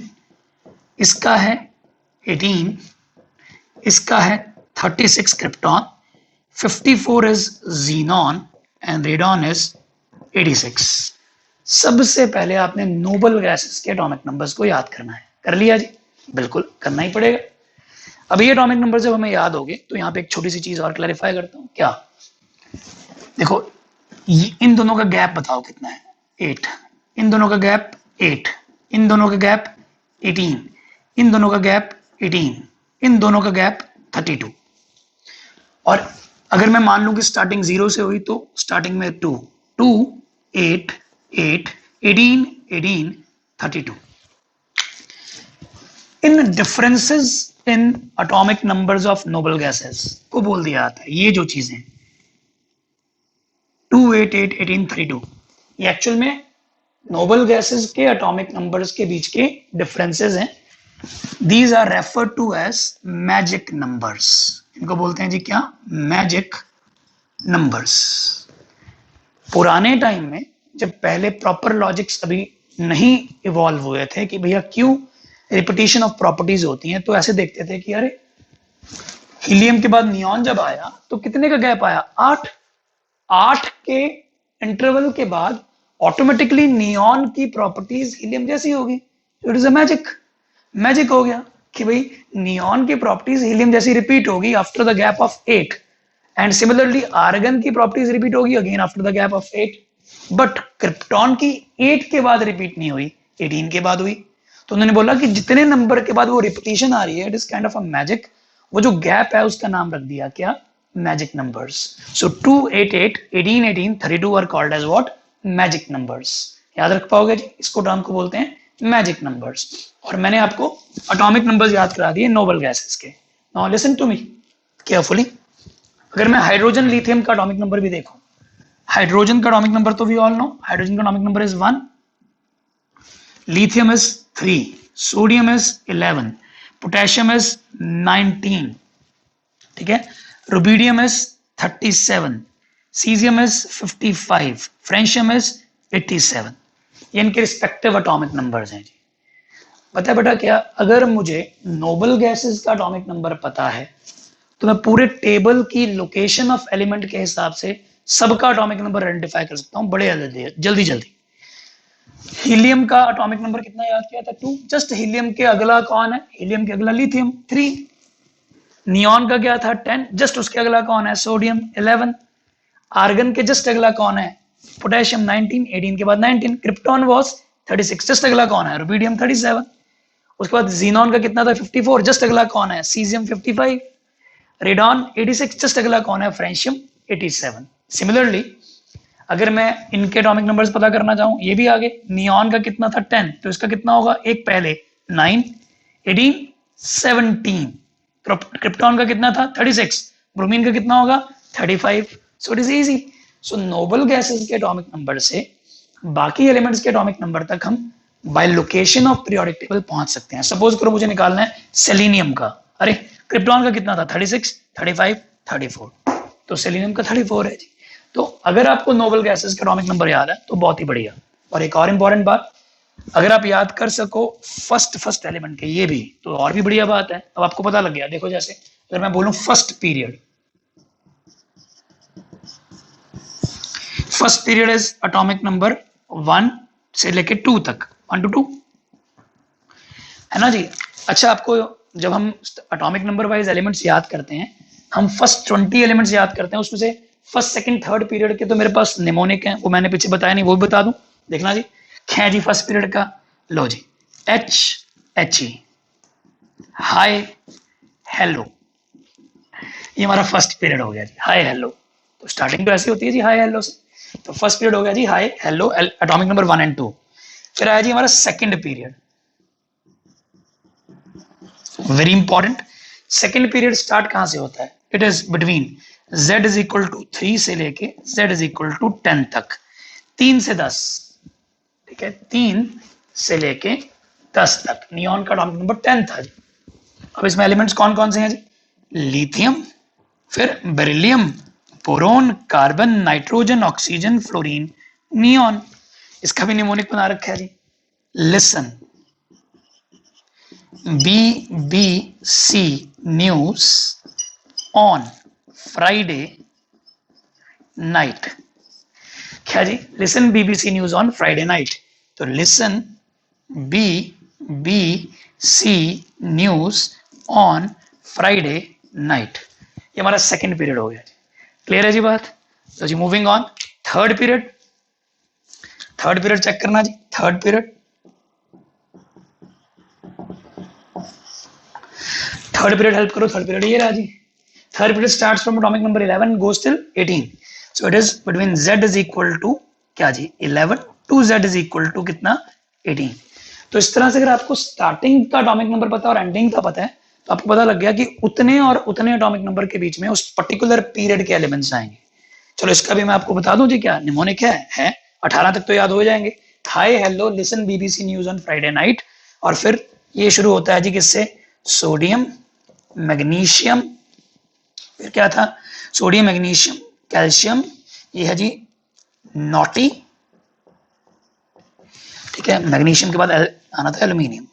A: इसका है 18, इसका है 36 krypton, 54 is xenon and radon is 86. सबसे पहले आपने नोबल गैसेस के एटॉमिक नंबर्स को याद करना है. कर लिया जी? बिल्कुल करना ही पड़ेगा. अब ये एटॉमिक नंबर जब हमें याद हो गए तो यहाँ पे एक छोटी सी चीज और क्लैरिफाई करता हूँ. क्या? देखो इन दोनों का गैप बताओ कितना है? 8. इन दोनों का गैप 8, इन दोनों का गैप 18, इन दोनों का गैप 18, इन दोनों का गैप 32. और अगर मैं मान लूं कि स्टार्टिंग 0 से हुई तो स्टार्टिंग में 2 2 8 8 18 18 32 इन differences in atomic numbers of noble gases को बोल दिया जाता है। ये जो चीजें 2 8 8 18 32 ये एक्चुअल में नोबल गैसेस के एटॉमिक नंबर्स के बीच के डिफरेंसेस हैं। These are referred to as magic numbers. इनको बोलते हैं जी क्या? Magic numbers. पुराने टाइम में जब पहले प्रॉपर लॉजिक्स अभी नहीं इवॉल्व हुए थे कि भैया क्यों रिपीटिशन ऑफ प्रॉपर्टीज होती हैं, तो ऐसे देखते थे कि अरे हीलियम के बाद नियॉन जब आया तो कितने का गैप आया? 8 के इंटरवल के बाद ऑटोमेटिकली नियॉन की प्रॉपर्टीज हीलियम जैसी होगी। इट इज अ मैजिक हो गया कि भाई नियॉन की प्रॉपर्टीज हीलियम जैसी रिपीट होगी after the gap of 8 and similarly argon की प्रॉपर्टीज रिपीट होगी again after the gap of 8। But krypton की 8 के बाद रिपीट नहीं हुई, 18 के बाद हुई। तो उन्होंने बोला कि जितने नंबर के बाद वो रिपीटिशन आ रही है it is kind of a magic. वो जो गैप है उसका नाम रख दिया क्या? Magic numbers. So 2 8 8 18 18 32 are called as what? Magic numbers. याद रख पाओगे जी? इसको टर्म को बोलते हैं मैजिक नंबर्स। और मैंने आपको एटॉमिक नंबर्स याद करा दिए नोबल गैसेस के। Now listen to me carefully. अगर मैं हाइड्रोजन लिथियम का एटॉमिक नंबर भी देखूं, हाइड्रोजन का एटॉमिक नंबर तो वी ऑल नो, हाइड्रोजन का atomic number is 1, lithium is 3, sodium is 11, potassium is 19, ठीक है, rubidium is 37, cesium is 55, francium is 87। ये इनके रिस्पेक्टिव एटॉमिक नंबर्स हैं जी। पता है बेटा क्या? अगर मुझे नोबल गैसेस का एटॉमिक नंबर पता है तो मैं पूरे टेबल की लोकेशन ऑफ एलिमेंट के हिसाब से सबका एटॉमिक नंबर आइडेंटिफाई कर सकता हूं बड़े जल्दी। हीलियम का एटॉमिक नंबर कितना याद किया था? 2। जस्ट हीलियम के अगला कौन है? हीलियम के अगला लिथियम 3। नियॉन का क्या था? 10। जस्ट उसके अगला कौन है? सोडियम 11। आर्गन के जस्ट अगला कौन है? पोटेशियम 19। 18 के बाद 19। Krypton was 36। जस्ट अगला कौन है? रुबिडियम 37। उसके बाद जीनॉन का कितना था? 54। जस्ट अगला कौन है? सीजियम 55। रेडॉन 86। जस्ट अगला कौन है? फ्रेंशियम 87। सिमिलरली अगर मैं इनके एटॉमिक नंबर्स पता करना चाहूं, ये भी आगे नियॉन का कितना था? 10। तो इसका कितना होगा? एक पहले 9 18 17। क्रिप्टॉन का कितना था? 36। ब्रोमीन का कितना होगा? 35। So it is easy. So Nobel gases के एटॉमिक नंबर से बाकी एलिमेंट्स के एटॉमिक नंबर तक हम by location of periodic table पहुंच सकते हैं। सपोज करो मुझे निकालना है सेलेनियम का। अरे क्रिप्टॉन का कितना था? 36 35 34। तो सेलेनियम का 34 है जी। तो अगर आपको नोबल गैसेस का एटॉमिक नंबर याद है तो बहुत ही बढ़िया। और एक और इंपॉर्टेंट बात, अगर आप याद कर सको फर्स्ट एलिमेंट के, ये भी तो और भी बढ़िया बात है। अब आपको पता लग गया। देखो जैसे अगर मैं बोलूं first period is atomic number 1 से लेके 2 तक, 1 to 2 है ना जी। अच्छा, आपको जब हम एटॉमिक नंबर वाइज एलिमेंट्स याद करते हैं, हम फर्स्ट 20 एलिमेंट्स याद करते हैं, उसमें से फर्स्ट सेकंड थर्ड पीरियड के तो मेरे पास निमोनिक हैं, वो मैंने पीछे बताया नहीं, वो भी बता दूं। देखना जी, क्या जी फर्स्ट पीरियड का? लो जी, HE, हाय हेलो, ये हमारा फर्स्ट पीरियड हो गया जी, हाय हेलो। तो स्टार्टिंग तो ऐसी होती है जी हाय हेलो से। तो फर्स्ट पीरियड हो गया जी hi hello, atomic number 1 and 2। फिर आया जी हमारा second period, very important. Second period start कहां से होता है? It is between z is equal to 3 से लेके z इज इक्वल टू 10 तक, 3 से 10, ठीक है, 3 से लेके 10 तक। नियॉन का एटॉमिक नंबर 10 था जी। अब इसमें एलिमेंट्स कौन कौन से हैं जी? लिथियम, फिर beryllium, boron, carbon, nitrogen, oxygen, fluorine, neon. इसका भी निमोनिक बना रखा है जी। Listen, BBC news on Friday night. क्या जी? Listen BBC news on Friday night. तो listen BBC news on Friday night, ये हमारा सेकंड पीरियड हो गया। क्लियर है जी बात? तो जी moving on, third period check करना जी। थर्ड पीरियड हेल्प करो। थर्ड पीरियड ये रहा जी। Third period starts from atomic number 11 goes till 18. So it is between Z is equal to क्या जी 11 to Z is equal to कितना 18. तो इस तरह से अगर आपको स्टार्टिंग का अटोमिक नंबर पता है और एंडिंग का पता है तो आपको पता लग गया कि उतने और उतने अटोमिक नंबर के बीच में उस पर्टिकुलर पीरियड के एलिमेंट्स आएंगे. चलो इसका भी मैं आपको बता दूं जी क्या निमोनिक है 18 तक तो याद हो जाएंगे. Hi hello listen BBC news on Friday night. और फिर ये शुरू होता है जी किससे सोडियम मैग्नीशियम, फिर क्या था सोडियम मैग्नीशियम कैल्शियम, ये है जी नॉटी. ठीक है मैग्नीशियम के बाद आना था एल्यूमिनियम,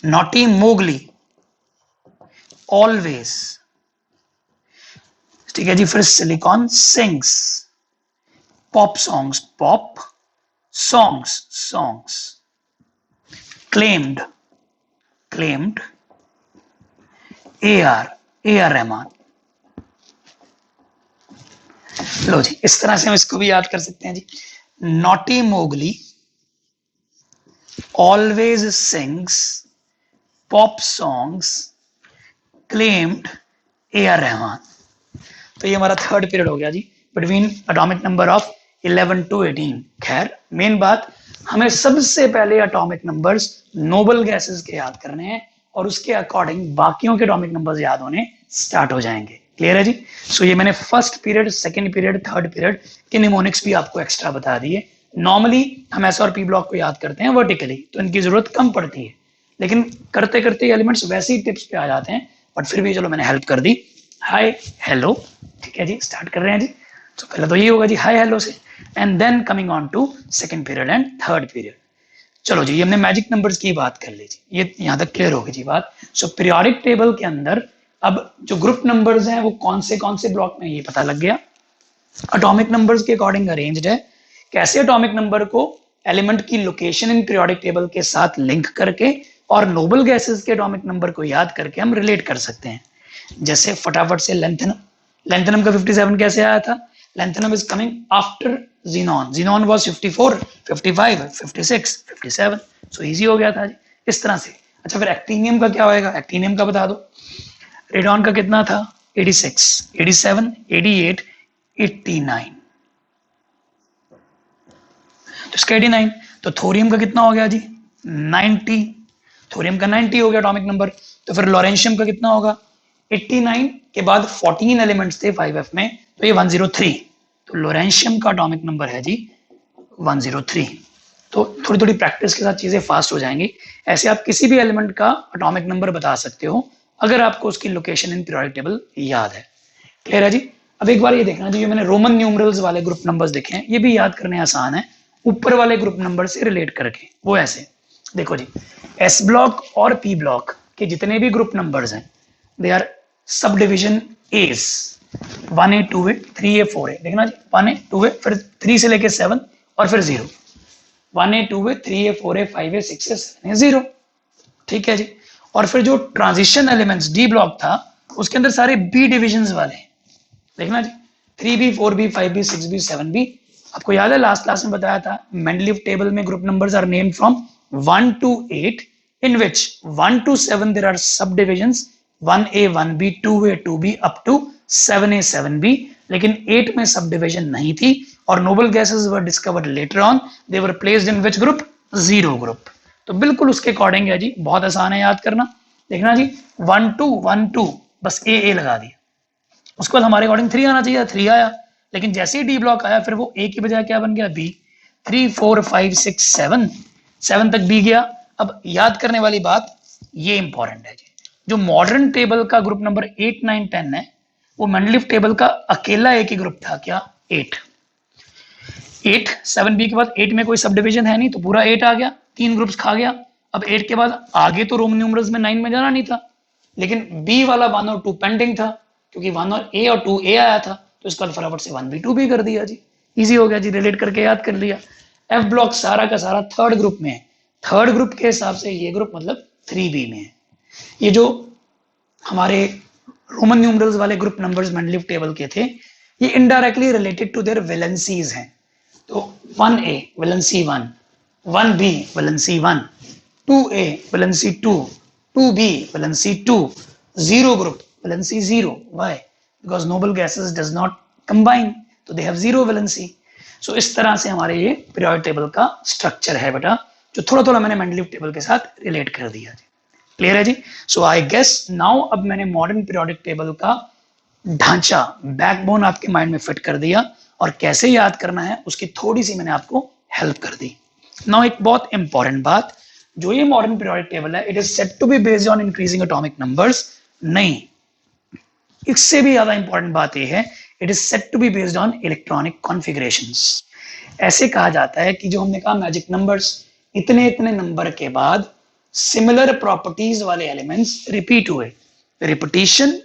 A: नॉटी मोगली ऑलवेज. ठीक है जी फिर silicon sings, pop songs, claimed AR Rahman. लो जी इस तरह से हम इसको भी याद कर सकते हैं जी. Naughty Mowgli always sings, pop songs, claimed AR Rahman. तो ये हमारा थर्ड पीरियड हो गया जी between atomic number of 11 to 18. खैर मेन बात हमें सबसे पहले एटॉमिक नंबर्स नोबल गैसेस के याद करने हैं और उसके अकॉर्डिंग बाकियों के एटॉमिक नंबर्स याद होने स्टार्ट हो जाएंगे. क्लियर है जी. सो ये मैंने first period, second period, third period के निमोनिक्स भी आपको एक्स्ट्रा बता दिए. नॉर्मली हम एस और पी ब्लॉक को याद करते हैं वर्टिकली तो इनकी जरूरत कम पड़ती है, लेकिन करते करते एलिमेंट्स वैसे ही टिप्स पे आ जाते हैं. बट फिर भी चलो मैंने हेल्प कर दी. Hi hello. ठीक है जी स्टार्ट कर रहे हैं जी. तो पहले तो ये होगा जी हाय हेलो से and then coming on to second period and third period. चलो जी ये हमने मैजिक नंबर्स की बात कर ली जी, ये यहाँ तक क्लियर होगी जी बात. सो पीरियोडिक टेबल के अंदर अब जो ग्रुप नंबर्स हैं वो कौन से ब्लॉक में ये पता लग गया. एटॉमिक नंबर्स के अकॉर्डिंग अरेंज्ड है. कैसे एटॉमिक नंबर को एलिमेंट की लोकेशन इन पीरियोडिक टेबल के साथ लिंक करके और नोबल गैसेस के एटॉमिक नंबर को याद करके हम रिलेट कर सकते हैं. जैसे फटाफट से लेंथेनम का 57 कैसे आया था. Lanthanum is coming after xenon was 54, 55, 56, 57. So easy हो गया था जी इस तरह से. अच्छा फिर एक्टिनियम का क्या होएगा, एक्टिनियम का बता दो. रेडॉन का कितना था 86, 87, 88, 89. तो इसका 89. तो थोरियम का कितना हो गया जी 90. थोरियम का 90 हो गया एटॉमिक नंबर. तो फिर लॉरेंशियम का कितना होगा 89 के बाद 14 एलिमेंट्स थे 5f में तो ये 103. तो लॉरेंशियम का एटॉमिक नंबर है जी 103. तो थोड़ी थोड़ी प्रैक्टिस के साथ चीजें फास्ट हो जाएंगी. ऐसे आप किसी भी एलिमेंट का एटॉमिक नंबर बता सकते हो अगर आपको उसकी लोकेशन इन पीरियोडिक टेबल याद है. क्लियर है जी. अब एक बार ये देखना जी, मैंने रोमन न्यूमरल्स वाले ग्रुप नंबर्स देखे हैं, ये भी याद करने आसान है ऊपर वाले ग्रुप नंबर से रिलेट करके. वो ऐसे देखो जी, एस ब्लॉक और पी ब्लॉक के जितने भी ग्रुप नंबर्स हैं they are subdivision as 1A 2A 3A 4A. देखना जी 1A 2A फिर 3 से लेके 7 और फिर 0. 1A 2A 3A 4A 5A 6A 7A 0. ठीक है जी. और फिर जो ट्रांजिशन एलिमेंट्स डी ब्लॉक था उसके अंदर सारे बी डिविजन्स वाले हैं. देखना जी 3B 4B 5B 6B 7B. आपको याद है लास्ट क्लास में बताया था मेंडलीव टेबल में group numbers are named from 1 to 8 in which 1 to 7 there are subdivisions 1A 1B 2A 2B up to 7A 7B. लेकिन 8 में सब डिविजन नहीं थी और noble gases were discovered later on. They were placed in which group 0 group. तो बिल्कुल उसके according है जी, बहुत आसान है याद करना. देखना जी 1 2 1 2 बस ए लगा दिया. उसके बाद हमारे अकॉर्डिंग 3 आना चाहिए, 3 आया. लेकिन जैसे ही डी ब्लॉक आया फिर वो ए की बजाय क्या बन गया बी. 3 4 5 6 7 तक बी गया. अब याद करने वाली बात ये इंपॉर्टेंट है जी, जो मॉडर्न टेबल का ग्रुप नंबर 8 9 10 है वो मेंडलीव टेबल का अकेला एक ही ग्रुप था क्या 8. 7B के बाद 8 में कोई सब डिविजन है नहीं तो पूरा 8 आ गया, 3 ग्रुप्स खा गया. अब 8 के बाद आगे तो रोमन न्यूमरल्स में 9 में जाना नहीं था, लेकिन बी वाला 1 और 2 पेंडिंग था क्योंकि 1 और ए और 2 ए आया था तो इसका फटाफट से 1B 2B कर दिया जी. इजी हो गया जी, रिलेट करके याद कर लिया. एफ ब्लॉक सारा का सारा थर्ड ग्रुप में है. थर्ड ग्रुप के हिसाब से ये ग्रुप मतलब 3B में है. ये जो हमारे रोमन न्यूमरल्स वाले ग्रुप नंबर्स मेंडलीव टेबल के थे ये indirectly related to their valencies हैं. तो 1A valency 1, 1B valency 1, 2A valency 2, 2B valency 2, 0 group valency 0. Why because noble gases does not combine, तो they have zero valency. So इस तरह से हमारे ये पीरियोडिक टेबल का स्ट्रक्चर है बेटा, जो थोड़ा थोड़ा मैंने मेंडलीव टेबल के साथ रिलेट कर दिया जी। क्लियर है जी? सो आई गेस नाउ अब मैंने मॉडर्न पीरियोडिक टेबल का ढांचा, बैकबोन आपके माइंड में फिट कर दिया, और कैसे याद करना है उसकी थोड़ी सी मैंने आपको हेल्प कर दी। नाउ एक बहुत इंपॉर्टेंट बात, जो ये मॉडर्न पीरियोडिक टेबल है, it is said to be based on increasing atomic numbers. नहीं, इससे भी ज्यादा इंपॉर्टेंट बात यह है, it is said to be based on electronic configurations. ऐसे कहा जाता है कि जो हमने कहा मैजिक नंबर्स, इतने इतने नंबर के बाद सिमिलर प्रॉपर्टीज वाले एलिमेंट्स रिपीट हुए। Repetition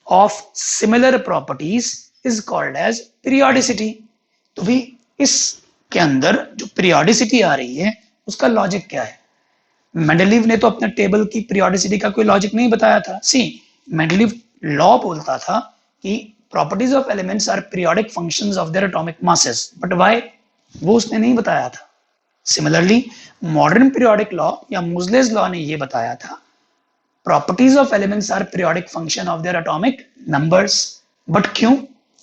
A: of similar properties is called as periodicity. तो भी इसके अंदर जो पीरियोडिसिटी आ रही है उसका लॉजिक क्या है? मेंडलीव ने तो अपने टेबल की पीरियोडिसिटी का कोई लॉजिक नहीं बताया था। सी, मेंडलीव लॉ बोलता था कि properties of elements are periodic functions of their atomic masses, but why, वो उसने नहीं बताया था। सिमिलरली मॉडर्न पीरियोडिक लॉ या मोज़लेस लॉ ने ये बताया था, properties of elements are periodic function of their atomic numbers. But क्यों?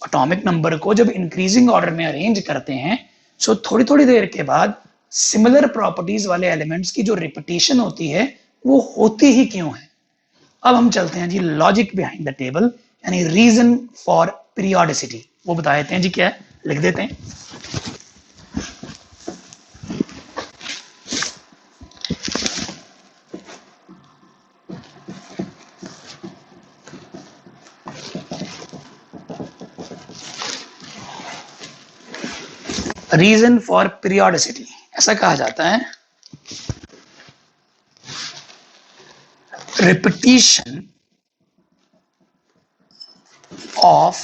A: एटॉमिक नंबर को जब इंक्रीजिंग ऑर्डर में अरेंज करते हैं, सो थोड़ी थोड़ी देर के बाद सिमिलर प्रॉपर्टीज वाले एलिमेंट्स की जो रिपीटिशन होती है वो होती ही क्यों है? अब हम चलते हैं जी लॉजिक बिहाइंड द टेबल, यानी रीजन फॉर पीरियोडिसिटी, वो बता देते हैं जी क्या है, लिख देते हैं। रीजन फॉर पीरियोडिसिटी ऐसा कहा जाता है, repetition of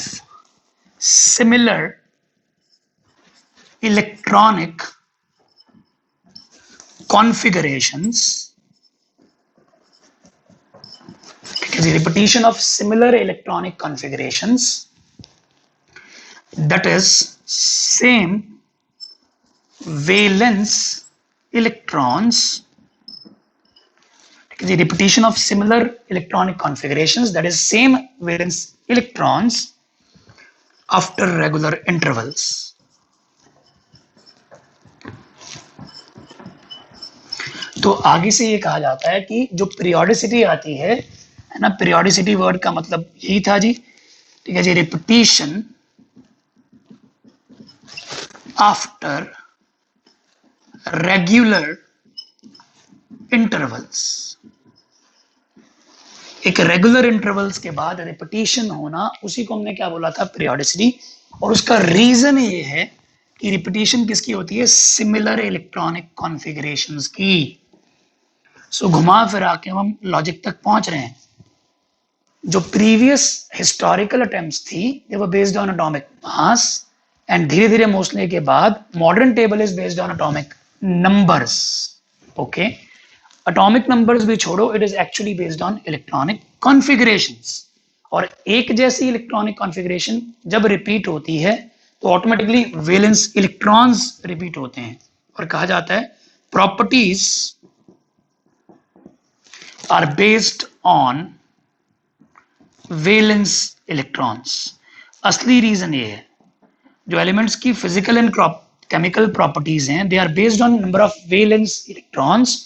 A: similar electronic configurations, repetition of similar electronic configurations, that is same valence electrons, the repetition of similar electronic configurations, that is same valence electrons after regular intervals. तो आगे से ये कहा जाता है कि जो पीरियोडिसिटी आती है ना, पीरियोडिसिटी वर्ड का मतलब यही था जी, ठीक है जी, रिपीटिशन आफ्टर रेगुलर इंटरवल्स। एक रेगुलर इंटरवल्स के बाद रिपीटिशन होना, उसी को हमने क्या बोला था, पीरियोडिसिटी। और उसका रीजन ये है कि रिपीटिशन किसकी होती है, सिमिलर इलेक्ट्रॉनिक कॉन्फ़िगरेशंस की। सो घुमा फिरा के हम लॉजिक तक पहुंच रहे हैं। जो प्रीवियस हिस्टोरिकल अटेम्प्ट्स थी, they were based on atomic mass, and धीरे धीरे मोस्टली के बाद modern table is based on atomic numbers. Okay, atomic numbers भी छोड़ो, it is actually based on electronic configurations. और एक जैसी इलेक्ट्रॉनिक कॉन्फ़िगरेशन जब रिपीट होती है तो ऑटोमेटिकली वैलेंस इलेक्ट्रॉन्स रिपीट होते हैं, और कहा जाता है properties are based on valence electrons. असली रीजन ये है, जो एलिमेंट्स की फिजिकल एंड केमिकल प्रॉपर्टीज हैं, they are based on number of valence electrons.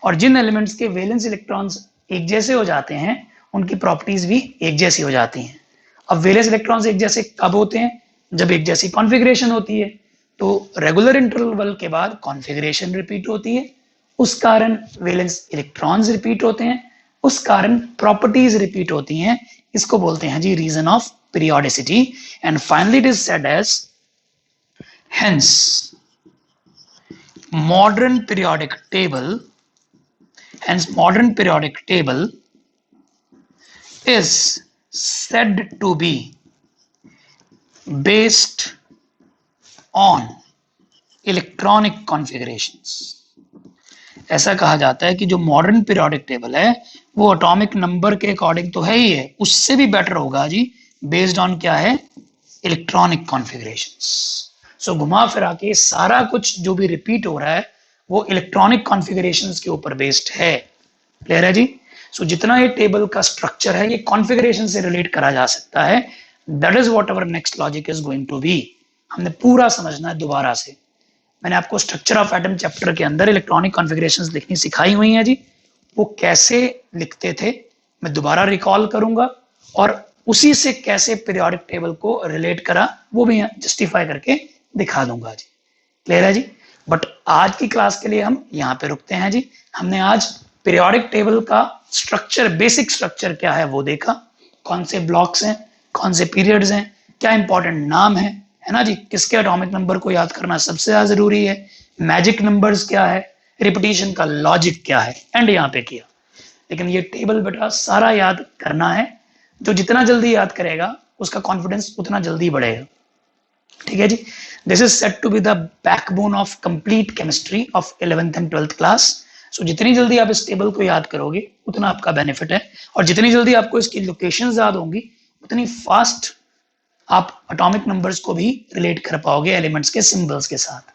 A: और जिन एलिमेंट्स के वैलेंस इलेक्ट्रॉन्स एक जैसे हो जाते हैं, उनकी प्रॉपर्टीज भी एक जैसी हो जाती हैं। अब वैलेंस इलेक्ट्रॉन्स एक जैसे कब होते हैं, जब एक जैसी कॉन्फ़िगरेशन होती है। तो रेगुलर इंटरवल के बाद कॉन्फ़िगरेशन रिपीट होती है, उस कारण वैलेंस इलेक्ट्रॉन्स रिपीट होते हैं, उस कारण प्रॉपर्टीज रिपीट होती हैं। इसको बोलते हैं जी reason of periodicity. And finally it is said as hence modern periodic table is said to be based on electronic configurations। ऐसा कहा जाता है कि जो मॉडर्न पीरियोडिक टेबल है वो एटॉमिक नंबर के अकॉर्डिंग तो है ही है, उससे भी बेटर होगा जी, बेस्ड ऑन क्या है, इलेक्ट्रॉनिक कॉन्फ़िगरेशंस। सो घुमा फिरा के सारा कुछ जो भी रिपीट हो रहा है वो इलेक्ट्रॉनिक कॉन्फ़िगरेशंस के ऊपर बेस्ड है। क्लियर है जी? सो जितना ये टेबल का स्ट्रक्चर है ये कॉन्फ़िगरेशन से रिलेट करा जा सकता है, that is what our next logic is going to be. हमने पूरा समझना है दोबारा से। मैंने आपको स्ट्रक्चर ऑफ एटम चैप्टर के अंदर इलेक्ट्रॉनिक कॉन्फ़िगरेशंस लिखनी सिखाई हुई हैं जी, वो कैसे लिखते थे मैं दोबारा रिकॉल करूंगा, और उसी से कैसे पीरियोडिक टेबल को रिलेट करा वो भी जस्टिफाई करके दिखा दूंगा जी। क्लियर है जी। बट आज की क्लास के लिए हम यहाँ पे रुकते हैं जी। हमने आज पीरियोडिक टेबल का स्ट्रक्चर, बेसिक स्ट्रक्चर क्या है वो देखा, कौन से ब्लॉक्स हैं, कौन से पीरियड्स हैं, क्या इंपॉर्टेंट नाम है ना जी, किसके एटॉमिक नंबर को याद करना सबसे ज्यादा जरूरी है, मैजिक नंबर्स क्या है, रिपीटिशन का लॉजिक क्या है, एंड यहाँ पे किया। लेकिन ये टेबल बेटा सारा याद करना है, जो जितना जल्दी याद करेगा उसका कॉन्फिडेंस उतना जल्दी बढ़ेगा। ठीक है जी। This is set to be the backbone of complete chemistry of 11th and 12th class. So जितनी जल्दी आप इस टेबल को याद करोगे उतना आपका बेनिफिट है, और जितनी जल्दी आपको इसकी लोकेशंस याद होंगी उतनी फास्ट आप एटॉमिक नंबर्स को भी रिलेट कर पाओगे एलिमेंट्स के सिंबल्स के साथ।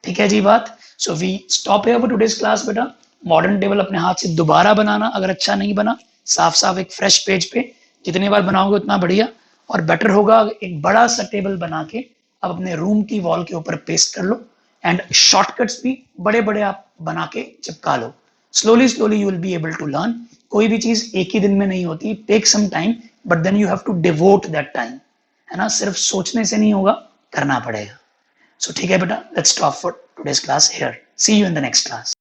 A: ठीक है जी बात। So we stop here for today's class बेटा। मॉडर्न टेबल अपने हाथ से दोबारा बनाना, अगर अच्छा नहीं बना साफ साफ एक फ्रेश पेज पे जितनी बार बनाओगे उतना बढ़िया, और बेटर होगा एक बड़ा सा टेबल बना के आप अपने रूम की वॉल के ऊपर पेस्ट कर लो, एंड शॉर्टकट्स भी बड़े बड़े आप बना के चिपका लो। Slowly slowly you will be able to learn. कोई भी चीज एक ही दिन में नहीं होती, take some time, but then you have to devote that time, है ना। सिर्फ सोचने से नहीं होगा, करना पड़ेगा। सो ठीक है बेटा, let's stop for today's class here. See you in the next class.